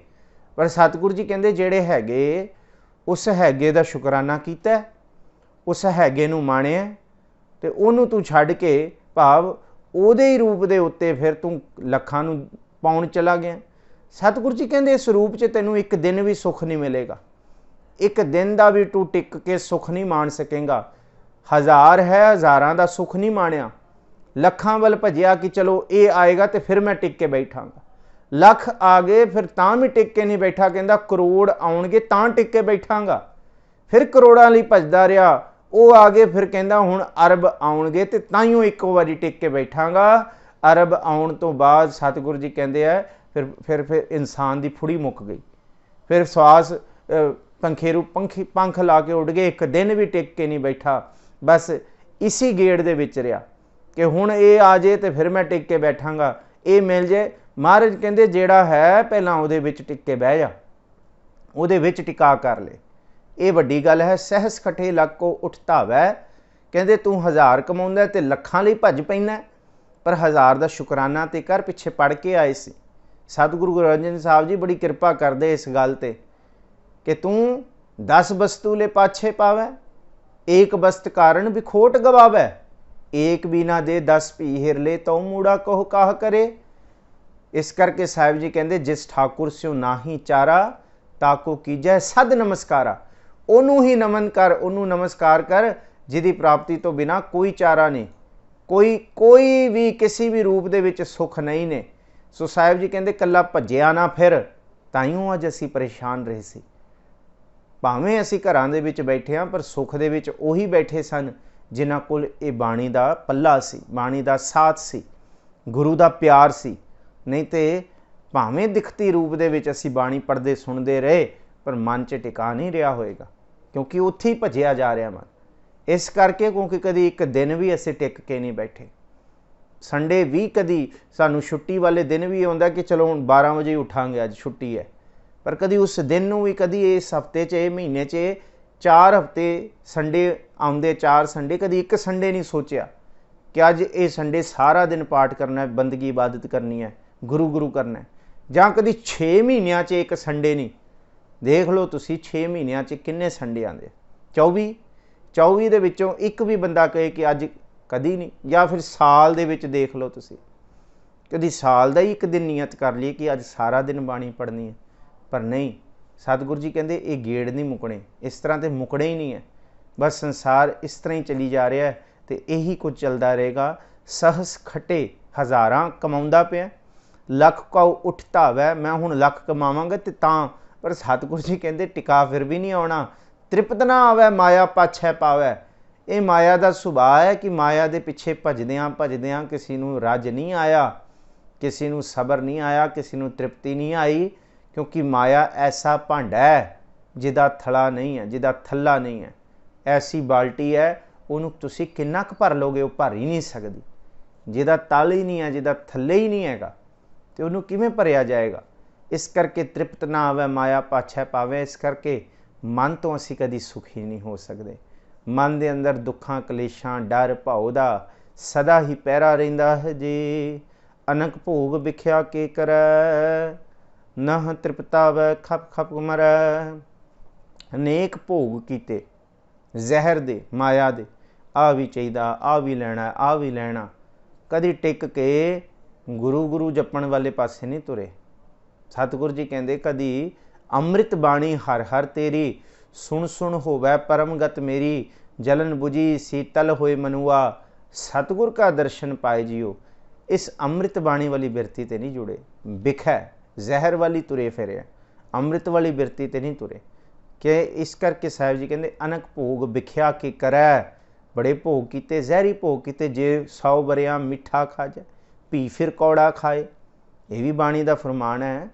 ਪਰ ਸਤਿਗੁਰੂ ਜੀ ਕਹਿੰਦੇ ਜਿਹੜੇ ਹੈਗੇ ਉਸ ਹੈਗੇ ਦਾ ਸ਼ੁਕਰਾਨਾ ਕੀਤਾ, ਉਸ ਹੈਗੇ ਨੂੰ ਮਾਣਿਆ, ਤੇ ਉਹਨੂੰ ਤੂੰ ਛੱਡ ਕੇ ਭਾਵ ਉਹਦੇ ਹੀ ਰੂਪ ਦੇ ਉੱਤੇ ਫਿਰ ਤੂੰ ਲੱਖਾਂ ਨੂੰ ਪਾਉਣ ਚਲਾ ਗਿਆ। ਸਤਿਗੁਰੂ ਜੀ ਕਹਿੰਦੇ ਇਸ ਰੂਪ 'ਚ ਤੈਨੂੰ ਇੱਕ ਦਿਨ ਵੀ ਸੁੱਖ ਨਹੀਂ ਮਿਲੇਗਾ, ਇੱਕ ਦਿਨ ਦਾ ਵੀ ਤੂੰ ਟਿਕ ਕੇ ਸੁੱਖ ਨਹੀਂ ਮਾਣ ਸਕੇਗਾ। ਹਜ਼ਾਰ ਹੈ, ਹਜ਼ਾਰਾਂ ਦਾ ਸੁੱਖ ਨਹੀਂ ਮਾਣਿਆ, ਲੱਖਾਂ ਵੱਲ ਭੱਜਿਆ ਕਿ ਚਲੋ ਇਹ ਆਏਗਾ ਤੇ ਫਿਰ ਮੈਂ ਟਿਕ ਕੇ ਬੈਠਾਂਗਾ, ਲੱਖ ਆ ਗਏ ਫਿਰ ਤਾਂ ਵੀ ਟਿਕ ਕੇ ਨਹੀਂ ਬੈਠਾ, ਕਹਿੰਦਾ ਕਰੋੜ ਆਉਣਗੇ ਤਾਂ ਟਿਕ ਕੇ ਬੈਠਾਂਗਾ, ਫਿਰ ਕਰੋੜਾਂ ਲਈ ਭੱਜਦਾ ਰਿਹਾ, ਉਹ ਆ ਗਏ ਫਿਰ ਕਹਿੰਦਾ ਹੁਣ ਅਰਬ ਆਉਣਗੇ ਤੇ ਤਾਈਓ ਇੱਕੋ ਵਾਰੀ ਟਿਕ ਕੇ ਬੈਠਾਂਗਾ। ਅਰਬ ਆਉਣ ਤੋਂ ਬਾਅਦ ਸਤਿਗੁਰੂ ਜੀ ਕਹਿੰਦੇ ਆ ਫਿਰ ਇਨਸਾਨ ਦੀ ਫੁੜੀ ਮੁੱਕ ਗਈ, ਫਿਰ ਸਵਾਸ ਪੰਖੇਰੂ ਪੰਖ ਲਾ ਕੇ ਉੱਡ ਗਏ, ਇੱਕ ਦਿਨ ਵੀ ਟਿਕ ਕੇ ਨਹੀਂ ਬੈਠਾ, ਬਸ ਇਸੀ ਗੇੜ ਦੇ ਵਿੱਚ ਰਿਹਾ ਕਿ ਹੁਣ ਇਹ ਆ ਜੇ ਤੇ ਫਿਰ ਮੈਂ ਟਿਕ ਕੇ ਬੈਠਾਂਗਾ, ਇਹ ਮਿਲ ਜੇ। ਮਹਾਰਾਜ ਕਹਿੰਦੇ ਜਿਹੜਾ ਹੈ ਪਹਿਲਾਂ ਉਹਦੇ ਵਿੱਚ ਟਿਕ ਕੇ ਬਹਿ ਜਾ, ਉਹਦੇ ਵਿੱਚ ਟਿਕਾ ਕਰ ਲੈ, ਇਹ ਵੱਡੀ ਗੱਲ ਹੈ। ਸਹਿਸ ਖਟੇ ਲਖ ਕੋ ਉਠ ਧਾਵੈ, ਕਹਿੰਦੇ ਤੂੰ ਹਜ਼ਾਰ ਕਮਾਉਂਦਾ ਤੇ ਲੱਖਾਂ ਲਈ ਭੱਜ ਪੈਂਦਾ, ਪਰ ਹਜ਼ਾਰ ਦਾ ਸ਼ੁਕਰਾਨਾ ਤੇ ਕਰ। ਪਿੱਛੇ ਪੜ੍ਹ ਕੇ ਆਏ ਸੀ ਸਤਿਗੁਰੂ ਗੁਰੂ ਅਰਜਨ ਸਾਹਿਬ ਜੀ, ਬੜੀ ਕਿਰਪਾ ਕਰਦੇ ਇਸ ਗੱਲ ਤੇ ਕਿ ਤੂੰ 10 ਵਸਤੂ ਲੈ ਪਾਛੇ ਪਾਵੈ, ਏਕ ਵਸਤ ਕਾਰਨ ਵਿਖੋਟ ਗਵਾਵੈ, ਏਕ ਬਿਨਾ ਦੇ 10 ਭੀ ਹਿਰ ਲੈ ਤਉ ਮੂੜਾ ਕਹੋ ਕਾਹ ਕਰੇ। ਇਸ ਕਰਕੇ ਸਾਹਿਬ ਜੀ ਕਹਿੰਦੇ ਜਿਸ ਠਾਕੁਰ ਸਿਓ ਨਾਹੀ ਚਾਰਾ, ਤਾਕੋ ਕੀਜੈ ਸਦ ਨਮਸਕਾਰਾ। ਉਹਨੂੰ ਹੀ ਨਮਨ ਕਰ, ਉਹਨੂੰ ਨਮਸਕਾਰ ਕਰ ਜਿਹਦੀ ਪ੍ਰਾਪਤੀ ਤੋਂ ਬਿਨਾ ਕੋਈ ਚਾਰਾ ਨਹੀਂ, ਕੋਈ ਵੀ ਕਿਸੇ ਵੀ ਰੂਪ ਦੇ ਵਿੱਚ ਸੁੱਖ ਨਹੀਂ ਨੇ। ਸੋ ਸਾਹਿਬ ਜੀ ਕਹਿੰਦੇ ਕੱਲਾ ਭੱਜਿਆ ਨਾ ਫਿਰ, ਤਾਈਓ ਅੱਜ ਅਸੀਂ ਪਰੇਸ਼ਾਨ ਰਹੇ ਸੀ। ਭਾਵੇਂ ਅਸੀਂ ਘਰਾਂ ਦੇ ਵਿੱਚ ਬੈਠੇ ਹਾਂ, ਪਰ ਸੁੱਖ ਦੇ ਵਿੱਚ ਉਹੀ ਬੈਠੇ ਸਨ ਜਿਨ੍ਹਾਂ ਕੋਲ ਇਹ ਬਾਣੀ ਦਾ ਪੱਲਾ ਸੀ, ਬਾਣੀ ਦਾ ਸਾਥ ਸੀ, ਗੁਰੂ ਦਾ ਪਿਆਰ ਸੀ। ਨਹੀਂ ਤੇ ਭਾਵੇਂ ਦਿਖਤੀ ਰੂਪ ਦੇ ਵਿੱਚ ਅਸੀਂ ਬਾਣੀ ਪੜ੍ਹਦੇ ਸੁਣਦੇ ਰਹੇ, ਪਰ ਮਨ 'ਚ ਟਿਕਾ ਨਹੀਂ ਰਿਹਾ ਹੋਏਗਾ, ਕਿਉਂਕਿ ਉੱਥੇ ਹੀ ਭੱਜਿਆ ਜਾ ਰਿਹਾ ਮਨ। ਇਸ ਕਰਕੇ ਕਿਉਂਕਿ ਕਦੀ ਇੱਕ ਦਿਨ ਵੀ ਅਸੀਂ ਟਿਕ ਕੇ ਨਹੀਂ ਬੈਠੇ। ਸੰਡੇ ਵੀ ਕਦੀ ਸਾਨੂੰ ਛੁੱਟੀ ਵਾਲੇ ਦਿਨ ਵੀ ਆਉਂਦਾ ਕਿ ਚਲੋ ਹੁਣ 12 ਵਜੇ ਉੱਠਾਂਗੇ, ਅੱਜ ਛੁੱਟੀ ਹੈ, ਪਰ ਕਦੀ ਉਸ ਦਿਨ ਨੂੰ ਵੀ, ਕਦੀ ਇਸ ਹਫਤੇ 'ਚ, ਇਹ ਮਹੀਨੇ 'ਚ 4 ਹਫਤੇ ਸੰਡੇ ਆਉਂਦੇ, 4 ਸੰਡੇ, ਕਦੀ ਇੱਕ ਸੰਡੇ ਨਹੀਂ ਸੋਚਿਆ ਕਿ ਅੱਜ ਇਹ ਸੰਡੇ ਸਾਰਾ ਦਿਨ ਪਾਠ ਕਰਨਾ, ਬੰਦਗੀ ਇਬਾਦਤ ਕਰਨੀ ਹੈ, ਗੁਰੂ ਕਰਨਾ ਹੈ। ਜਾਂ ਕਦੀ 6 ਮਹੀਨਿਆਂ 'ਚ ਇੱਕ ਸੰਡੇ ਨਹੀਂ। ਦੇਖ ਲਓ ਤੁਸੀਂ 6 ਮਹੀਨਿਆਂ 'ਚ ਕਿੰਨੇ ਸੰਡੇ ਆਉਂਦੇ, 24 ਦੇ ਵਿੱਚੋਂ ਇੱਕ ਵੀ ਬੰਦਾ ਕਹੇ ਕਿ ਅੱਜ, ਕਦੀ ਨਹੀਂ। ਜਾਂ ਫਿਰ ਸਾਲ ਦੇ ਵਿੱਚ ਦੇਖ ਲਓ ਤੁਸੀਂ, ਕਦੀ ਸਾਲ ਦਾ ਹੀ ਇੱਕ ਦਿਨ ਨੀਅਤ ਕਰ ਲਈ ਕਿ ਅੱਜ ਸਾਰਾ ਦਿਨ ਬਾਣੀ ਪੜ੍ਹਨੀ ਹੈ, ਪਰ ਨਹੀਂ। ਸਤਿਗੁਰੂ ਜੀ ਕਹਿੰਦੇ ਇਹ ਗੇੜ ਨਹੀਂ ਮੁੱਕਣੇ, ਇਸ ਤਰ੍ਹਾਂ ਤੇ ਮੁੱਕਣੇ ਹੀ ਨਹੀਂ ਹੈ। ਬਸ ਸੰਸਾਰ ਇਸ ਤਰ੍ਹਾਂ ਹੀ ਚੱਲੀ ਜਾ ਰਿਹਾ ਤੇ ਇਹੀ ਕੁਝ ਚੱਲਦਾ ਰਹੇਗਾ। ਸਹਸ ਖਟੇ ਹਜ਼ਾਰਾਂ ਕਮਾਉਂਦਾ ਪਿਆ, ਲੱਖ ਕਉ ਉਠ ਧਾਵੈ, ਮੈਂ ਹੁਣ ਲੱਖ ਕਮਾਵਾਂਗਾ ਤੇ ਤਾਂ, ਪਰ ਸਤਿਗੁਰੂ ਜੀ ਕਹਿੰਦੇ ਟਿਕਾ ਫਿਰ ਵੀ ਨਹੀਂ ਆਉਣਾ। ਤ੍ਰਿਪਤ ਨਾ ਆਵੈ ਮਾਇਆ ਪਾਛੈ ਪਾਵੈ। ਇਹ ਮਾਇਆ ਦਾ ਸੁਭਾਅ ਹੈ ਕਿ ਮਾਇਆ ਦੇ ਪਿੱਛੇ ਭਜਦਿਆਂ ਕਿਸੇ ਨੂੰ ਰੱਜ ਨਹੀਂ ਆਇਆ, ਕਿਸੇ ਨੂੰ ਸਬਰ ਨਹੀਂ ਆਇਆ, ਕਿਸੇ ਨੂੰ ਤ੍ਰਿਪਤੀ ਨਹੀਂ ਆਈ, ਕਿਉਂਕਿ ਮਾਇਆ ਐਸਾ ਭਾਂਡਾ ਹੈ ਜਿਹਦਾ ਥਲਾ ਨਹੀਂ ਹੈ, ਜਿਹਦਾ ਥੱਲਾ ਨਹੀਂ ਹੈ। ਐਸੀ ਬਾਲਟੀ ਹੈ, ਉਹਨੂੰ ਤੁਸੀਂ ਕਿੰਨਾ ਕੁ ਭਰ ਲਓਗੇ, ਉਹ ਭਰ ਹੀ ਨਹੀਂ ਸਕਦੀ। ਜਿਹਦਾ ਤਲ ਹੀ ਨਹੀਂ ਹੈ, ਜਿਹਦਾ ਥੱਲੇ ਹੀ ਨਹੀਂ ਹੈਗਾ, ਤੇ ਉਹਨੂੰ ਕਿਵੇਂ ਭਰਿਆ ਜਾਏਗਾ। ਇਸ ਕਰਕੇ ਤ੍ਰਿਪਤ ਨਾ ਆਵੇ ਮਾਇਆ ਪਾਛੈ ਪਾਵੇ। ਇਸ ਕਰਕੇ ਮਨ ਤੋਂ ਅਸੀਂ ਕਦੀ ਸੁਖੀ ਨਹੀਂ ਹੋ ਸਕਦੇ। ਮਨ ਦੇ ਅੰਦਰ ਦੁੱਖਾਂ, ਕਲੇਸ਼ਾਂ, ਡਰ, ਭਾਉ ਦਾ ਸਦਾ ਹੀ ਪਹਿਰਾ ਰਹਿੰਦਾ ਹੈ ਜੀ। ਅਨਕ ਭੋਗ ਵਿਖਿਆ ਕੇ ਕਰੈ, ਨਹ ਤ੍ਰਿਪਤਾਵੈ ਖਪ ਖਪ ਮਰੈ। ਅਨੇਕ ਭੋਗ ਕੀਤੇ ਜ਼ਹਿਰ ਦੇ, ਮਾਇਆ ਦੇ, ਆ ਵੀ ਚਾਹੀਦਾ, ਆ ਵੀ ਲੈਣਾ, ਆ ਵੀ ਲੈਣਾ। ਕਦੀ ਟਿਕ ਕੇ ਗੁਰੂ ਜਪਣ ਵਾਲੇ ਪਾਸੇ ਨਹੀਂ ਤੁਰੇ। ਸਤਿਗੁਰੂ ਜੀ ਕਹਿੰਦੇ ਕਦੀ ਅੰਮ੍ਰਿਤ ਬਾਣੀ ਹਰ ਹਰ ਤੇਰੀ, ਸੁਣ ਸੁਣ ਹੋਵੈ ਪਰਮਗਤ ਮੇਰੀ। ਜਲਨ ਬੁਝੀ ਸੀਤਲ ਹੋਏ ਮਨੁਆ, ਸਤਿਗੁਰ ਕਾ ਦਰਸ਼ਨ ਪਾਏ ਜਿਓ। ਇਸ ਅੰਮ੍ਰਿਤ ਬਾਣੀ ਵਾਲੀ ਬਿਰਤੀ ਤੇ ਨਹੀਂ ਜੁੜੇ, ਵਿਖੈ ਜ਼ਹਿਰ ਵਾਲੀ ਤੁਰੇ ਫਿਰੇ, ਅੰਮ੍ਰਿਤ ਵਾਲੀ ਬਿਰਤੀ ਤੇ ਨਹੀਂ ਤੁਰੇ। ਕਿ ਇਸ ਕਰਕੇ ਸਾਹਿਬ ਜੀ ਕਹਿੰਦੇ ਅਨਕ ਭੋਗ ਵਿਖਿਆ ਕੇ ਕਰੈ। ਬੜੇ ਭੋਗ ਕੀਤੇ, ਜ਼ਹਿਰੀ ਭੋਗ ਕੀਤੇ। ਜੇ 100 ਵਰਿਆਂ ਮਿੱਠਾ ਖਾ ਜਾਏ, ਭੀ ਫਿਰ ਕੌੜਾ ਖਾਏ। ਇਹ ਵੀ ਬਾਣੀ ਦਾ ਫਰਮਾਨ ਹੈ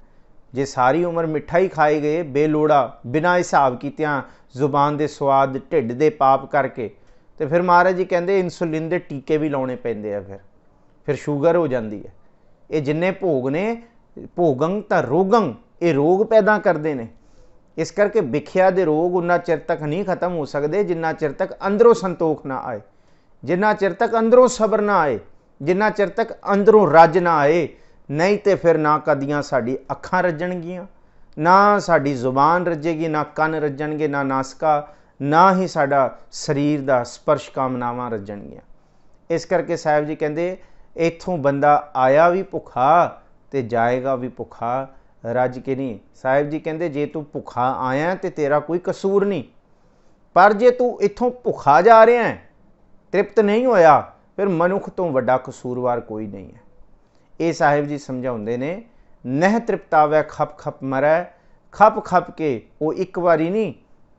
जे सारी उम्र मिठा ही खाए गए बेलोड़ा बिना हिसाब कीतियां जुबान के स्वाद ढिड दे पाप करके, तो फिर महाराज जी कहते इंसुलिन के टीके भी लाने पैंदे आ, फिर शुगर हो जाती है। ये जिन्ने भोग ने भोगंग तो रोगंग, ये रोग पैदा करते हैं। इस करके विख्या दे रोग उन्ना चिर तक नहीं खत्म हो सकते जिन्ना चिर तक अंदरों संतोख ना आए, जिन्ना चिर तक अंदरों सबर ना आए, जिन्ना चिर तक अंदरों रज ना आए। नहीं तो फिर ना कदियाँ साड़ी अखां रजणगियां, ना साड़ी जुबान रजेगी, ना कन रजणगे, ना नासका, ना ही साड़ा शरीर का स्पर्श कामनावां रजणगियां। इस करके साहब जी कहते इत्थों बंदा आया भी भुखा तो जाएगा भी भुखा, रज के नहीं। साहब जी कहते जे तू भुखा आया तो तेरा कोई कसूर नहीं, पर जे तू इत्थों भुखा जा रहा है, तृप्त नहीं होया, फिर मनुख तो वड्डा कसूरवार कोई नहीं है। ये साहिब जी समझाते ने नह तृप्तावै खप खप मरै, खप खप के वो एक बारी नहीं,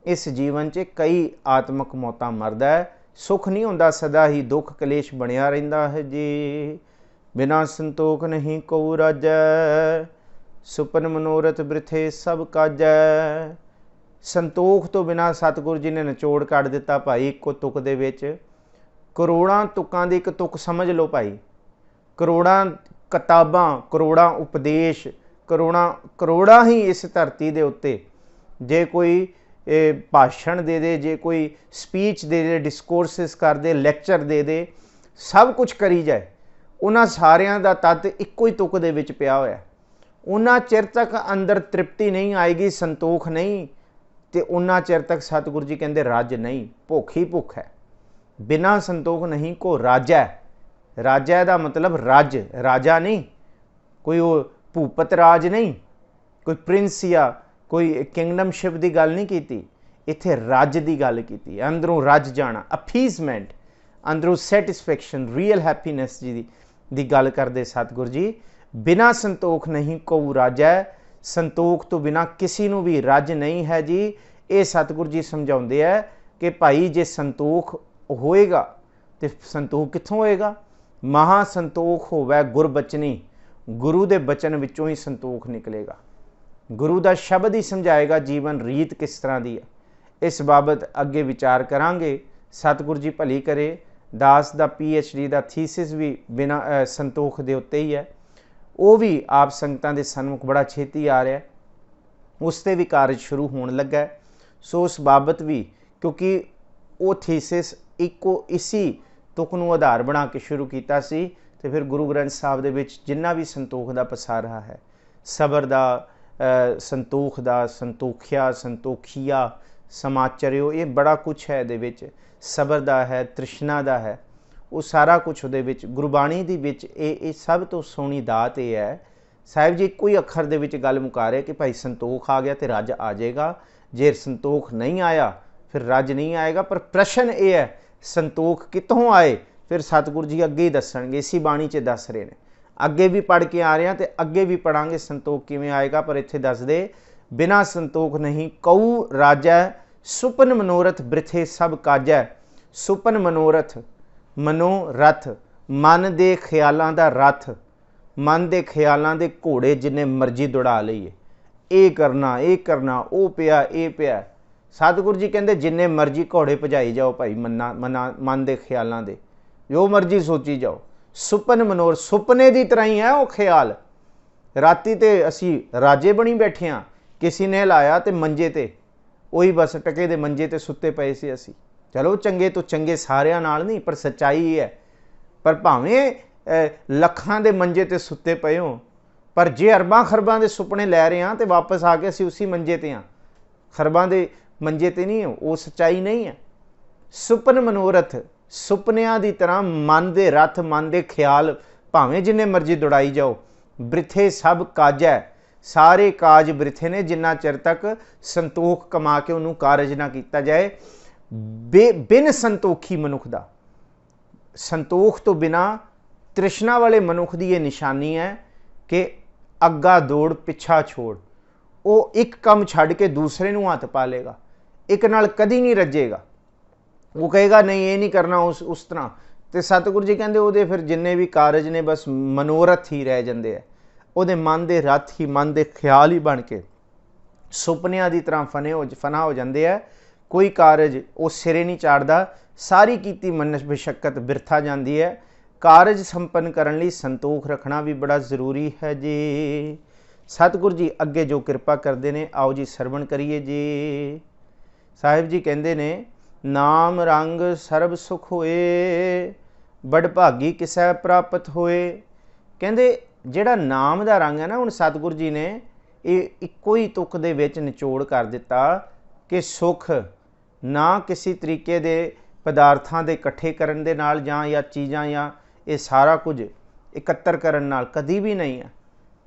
इस जीवन च कई आत्मक मौतां मरदा है। सुख नहीं होंदा, सदा ही दुख कलेश बनिया रहिंदा है जी। बिना संतोख नहीं को राजै, सुपन मनोरथ बृथे सब काजै। संतोख तो बिना सतगुरु जी ने निचोड़ कढ़ दिता भाई इको तुक दे विच। करोड़ां तुकां दी एक तुक समझ लो भाई, करोड़ां किताबां, करोड़ां उपदेश, करोड़ां ही इस धरती दे उत्ते जे कोई भाषण दे दे, जे कोई स्पीच दे दे, डिस्कोर्सिस कर दे, लैक्चर दे दे, सब कुछ करी जाए, उन्हां सारियां दा तत्त इक्को ही तुक दे विच पिया होया। उन्हां चिर तक अंदर तृप्ति नहीं आएगी, संतोख नहीं, तो उन्हां चिर तक सतगुरु जी कहते रज नहीं, भुख ही भुख है। बिना संतोख नहीं को राजै। राजै दा मतलब रज, राजा नहीं, कोई वो भूपत राज नहीं, कोई प्रिंस या कोई किंगडमशिप की गल नहीं की, इत्थे रज की गल की। अंदरों रज जाना, अपीजमेंट, अंदरों सैटिस्फैक्शन, रियल हैप्पीनैस जी दी गल करते सतगुरु जी। बिना संतोख नहीं को राजै, संतोख तो बिना किसी नूं भी रज नहीं है जी। ये सतगुरु जी समझाते हैं कि भाई जे संतोख होएगा तो संतोख कित्थों होएगा? महासंतोख होवै गुरबचनी, गुरु दे बचन विचों ही संतोख निकलेगा। गुरु का शब्द ही समझाएगा जीवन रीत किस तरह की है। इस बाबत अगे विचार करांगे। सतगुरु जी भली करे। दास का PhD का थीसिस भी बिना संतोख के उत्ते ही है, वो भी आप संगतां दे सन्मुख बड़ा छेती आ रहा है, उसते भी कार्य शुरू होने लगा है। सो उस बाबत भी क्योंकि वो थीसिस इको इसी तुक नूं आधार बना के शुरू किया सी, तो फिर गुरु ग्रंथ साहब दे विच जिन्ना भी संतोख का पसारा है, सबर का, संतोख का, संतोखिया, संतोखिया, समाचर्यो, ये बड़ा कुछ है दे विच, सबर का है, तृष्णा का है, वो सारा कुछ उहदे विच गुरबाणी दी विच ये सब तो सोहनी दात ये है। साहिब जी कोई अखर दे विच गल मुका रहे कि भाई संतोख आ गया तो रज आ जाएगा, जे संतोख नहीं आया फिर रज नहीं आएगा। पर प्रश्न ये है संतोख कितों आए, फिर सतगुरु जी अगे ही दसणगे, इसी बाणी च दस रहे हैं। अगे भी पढ़ के आ रहे हैं तो अगे भी पढ़ांगे संतोख किवें आएगा, पर इत्थे दस दे बिना संतोख नहीं कऊ राजै, सुपन मनोरथ बृथे सब काजै। सुपन मनोरथ, मनोरथ मन के ख्यालों का रथ, मन के ख्यालों के घोड़े जिन्ने मर्जी दौड़ा लईए, ये करना वो पिया ये पिया। सतगुरु जी कहते जिन्ने मर्जी घोड़े भजाई जाओ भाई मन के ख्यालों के, जो मर्जी सोची जाओ। सुपन मनोर सुपने की तरह ही है वो ख्याल। राती ते असी राजे बनी बैठे हाँ, किसी ने लाया तो मंजे ते वही बस टके दे मंजे ते सुते पे से असी। चलो चंगे तो चंगे सारियां नाल नहीं, पर सच्चाई है। पर भावें लखां दे मंजे ते सुते पे हो, पर जे अरबां खरबां दे सुपने लै रहे हैं तो वापस आके असी उसी मंजे ते हाँ, खरबां दे मंजे ते नहीं हो, वो सच्चाई नहीं है। सुपन मनोरथ, सुपनियां दी तरह मन दे रथ, मन दे ख्याल भावें जिन्ने मर्जी दौड़ाई जाओ, बृथे सब काजै, सारे काज बृथे ने जिन्ना चिर तक संतोख कमा के उन्होंने कारज ना किया जाए। बिन संतोखी मनुख दा, संतोख तो बिना तृष्णा वाले मनुख की ये निशानी है कि अग्गा दौड़ पिछा छोड़, वो एक काम छड़ के दूसरे नूं हथ पा लेगा, एक नाल कदी नहीं रजेगा। वो कहेगा नहीं ये नहीं करना उस तरह, तो सतगुरु जी कहते वो फिर जिन्ने भी कारज ने बस मनोरथ ही रह जाते हैं। ਉਹਦੇ ਮਨ ਦੇ ਰੱਥ ਹੀ ਮਨ ਦੇ ਖਿਆਲ ਹੀ ਬਣ ਕੇ ਸੁਪਨਿਆਂ ਦੀ ਤਰ੍ਹਾਂ ਫਨਾ ਹੋ ਜਾਂਦੇ ਆ। ਕੋਈ ਕਾਰਜ ਉਹ ਸਿਰੇ ਨਹੀਂ ਚਾੜਦਾ, ਸਾਰੀ ਕੀਤੀ ਮਸ਼ੱਕਤ ਬਿਰਥਾ ਜਾਂਦੀ ਹੈ। ਕਾਰਜ ਸੰਪੰਨ ਕਰਨ ਲਈ ਸੰਤੋਖ ਰੱਖਣਾ ਵੀ ਬੜਾ ਜ਼ਰੂਰੀ ਹੈ ਜੀ। ਸਤਿਗੁਰੂ ਜੀ ਅੱਗੇ ਜੋ ਕਿਰਪਾ ਕਰਦੇ ਨੇ, ਆਓ ਜੀ ਸਰਵਣ ਕਰੀਏ ਜੀ। ਸਾਹਿਬ ਜੀ ਕਹਿੰਦੇ ਨੇ, ਨਾਮ ਰੰਗ ਸਰਬ ਸੁਖ ਹੋਏ, ਬੜ ਭਾਗੀ ਕਿਸੈ ਪ੍ਰਾਪਤ ਹੋਏ। ਕਹਿੰਦੇ ਜਿਹੜਾ ਨਾਮ ਦਾ ਰੰਗ ਹੈ ਨਾ, ਹੁਣ ਸਤਿਗੁਰੂ ਜੀ ਨੇ ਇਹ ਇੱਕੋ ਹੀ ਤੁਕ ਦੇ ਵਿੱਚ ਨਿਚੋੜ ਕਰ ਦਿੱਤਾ ਕਿ ਸੁਖ ਨਾ ਕਿਸੇ ਤਰੀਕੇ ਦੇ ਪਦਾਰਥਾਂ ਦੇ ਇਕੱਠੇ ਕਰਨ ਦੇ ਨਾਲ ਜਾਂ ਚੀਜ਼ਾਂ ਜਾਂ ਇਹ ਸਾਰਾ ਕੁਝ ਇਕੱਤਰ ਕਰਨ ਨਾਲ ਕਦੀ ਵੀ ਨਹੀਂ ਹੈ,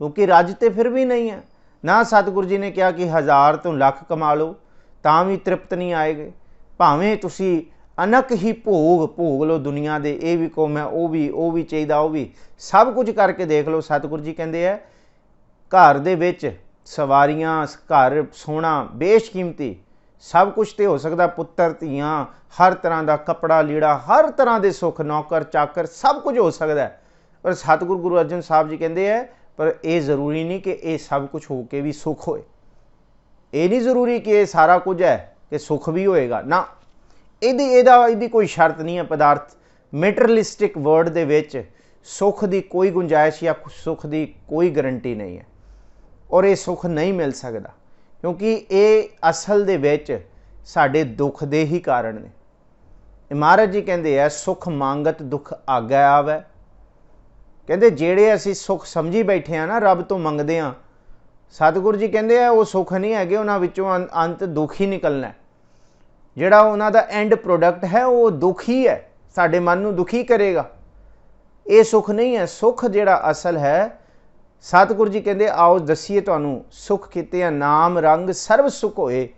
ਕਿਉਂਕਿ ਰੱਜ ਤੇ ਫਿਰ ਵੀ ਨਹੀਂ ਹੈ। ਨਾ ਸਤਿਗੁਰੂ ਜੀ ਨੇ ਕਿਹਾ ਕਿ 1000 ਤੋਂ ਲੱਖ ਕਮਾ ਲਓ ਤਾਂ ਵੀ ਤ੍ਰਿਪਤ ਨਹੀਂ ਆਏਗੇ, ਭਾਵੇਂ ਤੁਸੀਂ ਅਨਕ ਹੀ ਭੋਗ ਲਓ ਦੁਨੀਆ ਦੇ, ਇਹ ਵੀ ਕੋ ਮੈਂ ਉਹ ਵੀ ਚਾਹੀਦਾ, ਉਹ ਵੀ ਸਭ ਕੁਝ ਕਰਕੇ ਦੇਖ ਲਓ। ਸਤਿਗੁਰੂ ਜੀ ਕਹਿੰਦੇ ਆ ਘਰ ਦੇ ਵਿੱਚ ਸਵਾਰੀਆਂ, ਘਰ ਸੋਨਾ ਬੇਸ਼ਕੀਮਤੀ ਸਭ ਕੁਝ ਤੇ ਹੋ ਸਕਦਾ, ਪੁੱਤਰ ਧੀਆਂ, ਹਰ ਤਰ੍ਹਾਂ ਦਾ ਕੱਪੜਾ ਲੀੜਾ, ਹਰ ਤਰ੍ਹਾਂ ਦੇ ਸੁੱਖ, ਨੌਕਰ ਚਾਕਰ ਸਭ ਕੁਝ ਹੋ ਸਕਦਾ। ਪਰ ਸਤਿਗੁਰੂ ਗੁਰੂ ਅਰਜਨ ਸਾਹਿਬ ਜੀ ਕਹਿੰਦੇ ਹੈ ਪਰ ਇਹ ਜ਼ਰੂਰੀ ਨਹੀਂ ਕਿ ਇਹ ਸਭ ਕੁਝ ਹੋ ਕੇ ਵੀ ਸੁੱਖ ਹੋਏ। ਇਹ ਨਹੀਂ ਜ਼ਰੂਰੀ ਕਿ ਇਹ ਸਾਰਾ ਕੁਝ ਹੈ ਕਿ ਸੁੱਖ ਵੀ ਹੋਏਗਾ ਨਾ। ਇਹਦੀ ਕੋਈ ਸ਼ਰਤ ਨਹੀਂ ਹੈ। ਪਦਾਰਥ ਮੈਟਰਲਿਸਟਿਕ ਵਰਡ ਦੇ ਵਿੱਚ ਸੁੱਖ ਦੀ ਕੋਈ ਗੁੰਜਾਇਸ਼ ਜਾਂ ਸੁੱਖ ਦੀ ਕੋਈ ਗਰੰਟੀ ਨਹੀਂ ਹੈ, ਔਰ ਇਹ ਸੁੱਖ ਨਹੀਂ ਮਿਲ ਸਕਦਾ, ਕਿਉਂਕਿ ਇਹ ਅਸਲ ਦੇ ਵਿੱਚ ਸਾਡੇ ਦੁੱਖ ਦੇ ਹੀ ਕਾਰਨ ਨੇ। ਮਹਾਰਾਜ ਜੀ ਕਹਿੰਦੇ ਆ ਸੁੱਖ ਮੰਗਤ ਦੁੱਖ ਆਗੈ ਆਵੈ। ਕਹਿੰਦੇ ਜਿਹੜੇ ਅਸੀਂ ਸੁੱਖ ਸਮਝੀ ਬੈਠੇ ਆ ਨਾ, ਰੱਬ ਤੋਂ ਮੰਗਦੇ ਆ, ਸਤਿਗੁਰੂ ਜੀ ਕਹਿੰਦੇ ਆ ਉਹ ਸੁੱਖ ਨਹੀਂ ਹੈਗੇ, ਉਹਨਾਂ ਵਿੱਚੋਂ ਅੰਤ ਦੁੱਖ ਹੀ ਨਿਕਲਣਾ। ਜਿਹੜਾ ਉਹਨਾਂ ਦਾ ਐਂਡ ਪ੍ਰੋਡਕਟ ਹੈ ਉਹ ਦੁੱਖ ਹੀ ਹੈ, ਸਾਡੇ ਮਨ ਨੂੰ ਦੁਖੀ ਕਰੇਗਾ। ਇਹ ਸੁੱਖ ਨਹੀਂ ਹੈ। ਸੁੱਖ ਜਿਹੜਾ ਅਸਲ ਹੈ, ਸਤਿਗੁਰੂ ਜੀ ਕਹਿੰਦੇ ਆਓ ਦੱਸੀਏ ਤੁਹਾਨੂੰ, ਸੁੱਖ ਕੀਤੇ ਆ ਨਾਮ ਰੰਗ ਸਰਬ ਸੁੱਖ ਹੋਏ।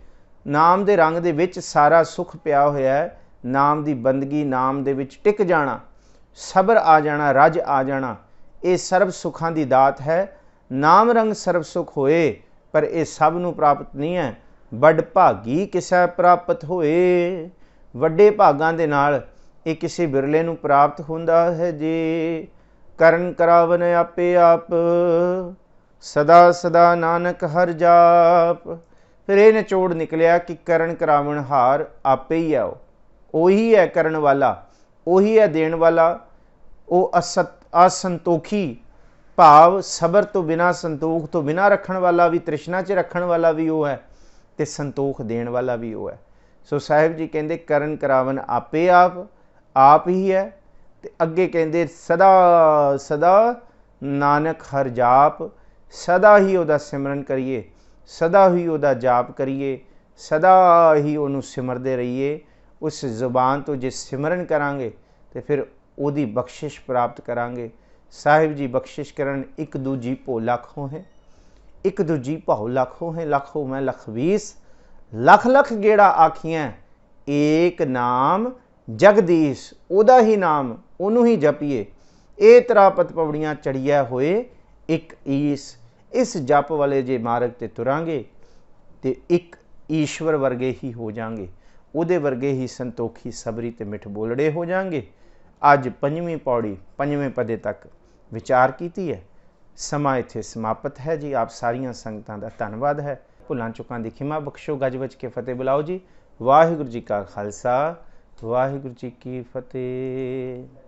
ਨਾਮ ਦੇ ਰੰਗ ਦੇ ਵਿੱਚ ਸਾਰਾ ਸੁੱਖ ਪਿਆ ਹੋਇਆ ਹੈ। ਨਾਮ ਦੀ ਬੰਦਗੀ, ਨਾਮ ਦੇ ਵਿੱਚ ਟਿਕ ਜਾਣਾ, ਸਬਰ ਆ ਜਾਣਾ, ਰੱਜ ਆ ਜਾਣਾ, ਇਹ ਸਰਬ ਸੁੱਖਾਂ ਦੀ ਦਾਤ ਹੈ। ਨਾਮ ਰੰਗ ਸਰਬ ਸੁੱਖ ਹੋਏ, ਪਰ ਇਹ ਸਭ ਨੂੰ ਪ੍ਰਾਪਤ ਨਹੀਂ ਹੈ। ਵੱਡ ਭਾਗੀ ਕਿਸੈ ਪ੍ਰਾਪਤ ਹੋਏ। ਵੱਡੇ ਭਾਗਾਂ ਦੇ ਨਾਲ ਇਹ ਕਿਸੇ ਬਿਰਲੇ ਨੂੰ ਪ੍ਰਾਪਤ ਹੁੰਦਾ ਹੈ ਜੀ। ਕਰਨ ਕਰਾਵਨ ਆਪੇ ਆਪ, ਸਦਾ ਸਦਾ ਨਾਨਕ ਹਰਿ ਜਾਪ। ਫਿਰ ਇਹ ਨਿਚੋੜ ਨਿਕਲਿਆ ਕਿ ਕਰਨ ਕਰਾਵਨ ਹਾਰ ਆਪੇ ਹੀ ਹੈ। ਉਹੀ ਹੈ ਕਰਨ ਵਾਲਾ, ਉਹੀ ਹੈ ਦੇਣ ਵਾਲਾ। ਉਹ ਅਸੰਤੋਖੀ ਭਾਵ ਸਬਰ ਤੋਂ ਬਿਨਾਂ, ਸੰਤੋਖ ਤੋਂ ਬਿਨਾਂ ਰੱਖਣ ਵਾਲਾ ਵੀ, ਤ੍ਰਿਸ਼ਨਾ 'ਚ ਰੱਖਣ ਵਾਲਾ ਵੀ ਉਹ ਹੈ, ਤੇ ਸੰਤੋਖ ਦੇਣ ਵਾਲਾ ਵੀ ਉਹ ਹੈ। ਸੋ ਸਾਹਿਬ ਜੀ ਕਹਿੰਦੇ ਕਰਨ ਕਰਾਵਨ ਆਪੇ ਆਪ ਹੀ ਹੈ। ਤੇ ਅੱਗੇ ਕਹਿੰਦੇ ਸਦਾ ਸਦਾ ਨਾਨਕ ਹਰਿ ਜਾਪ। ਸਦਾ ਹੀ ਉਹਦਾ ਸਿਮਰਨ ਕਰੀਏ, ਸਦਾ ਹੀ ਉਹਦਾ ਜਾਪ ਕਰੀਏ, ਸਦਾ ਹੀ ਉਹਨੂੰ ਸਿਮਰਦੇ ਰਹੀਏ। ਉਸ ਜ਼ੁਬਾਨ ਤੋਂ ਜੇ ਸਿਮਰਨ ਕਰਾਂਗੇ ਤੇ ਫਿਰ ਉਹਦੀ ਬਖਸ਼ਿਸ਼ ਪ੍ਰਾਪਤ ਕਰਾਂਗੇ। ਸਾਹਿਬ ਜੀ ਬਖਸ਼ਿਸ਼ ਕਰਨ, ਇੱਕ ਦੂਜੀ ਭੋ ਲੱਖੋਂ ਹੈ, ਇੱਕ ਦੂਜੀ ਭਾਉ ਲੱਖੋਂ ਹੈ। ਲੱਖੋਂ ਮੈਂ ਲੱਖ 20, ਲੱਖ ਲੱਖ ਗੇੜਾ ਆਖੀਆਂ, ਏਕ ਨਾਮ ਜਗਦੀਸ਼। ਉਹਦਾ ਹੀ ਨਾਮ, ਉਹਨੂੰ ਹੀ ਜਪੀਏ। ਇਹ ਤਰਾਪਤ ਪੌੜੀਆਂ ਚੜੀਆਂ ਹੋਏ ਇੱਕ ਈਸ। ਇਸ ਜਪ ਵਾਲੇ ਜੇ ਮਾਰਗ ਤੇ ਤੁਰਾਂਗੇ ਤੇ ਇੱਕ ਈਸ਼ਵਰ ਵਰਗੇ ਹੀ ਹੋ ਜਾਵਾਂਗੇ, ਉਹਦੇ ਵਰਗੇ ਹੀ ਸੰਤੋਖੀ, ਸਬਰੀ ਤੇ ਮਿੱਠ ਬੋਲੜੇ ਹੋ ਜਾਵਾਂਗੇ। ਅੱਜ 5ਵੀਂ ਪੌੜੀ 5ਵੇਂ ਪਦੇ ਤੱਕ ਵਿਚਾਰ ਕੀਤੀ ਹੈ। ਸਮਾਂ ਇੱਥੇ ਸਮਾਪਤ ਹੈ ਜੀ। ਆਪ ਸਾਰੀਆਂ ਸੰਗਤਾਂ ਦਾ ਧੰਨਵਾਦ ਹੈ। ਭੁੱਲਾਂ ਚੁੱਕਾਂ ਦੀ ਖਿਮਾ ਬਖਸ਼ੋ। ਗੱਜ ਵੱਜ ਕੇ ਫਤਿਹ ਬੁਲਾਓ ਜੀ। ਵਾਹਿਗੁਰੂ ਜੀ ਕਾ ਖਾਲਸਾ, ਵਾਹਿਗੁਰੂ ਜੀ ਕੀ ਫਤਿਹ।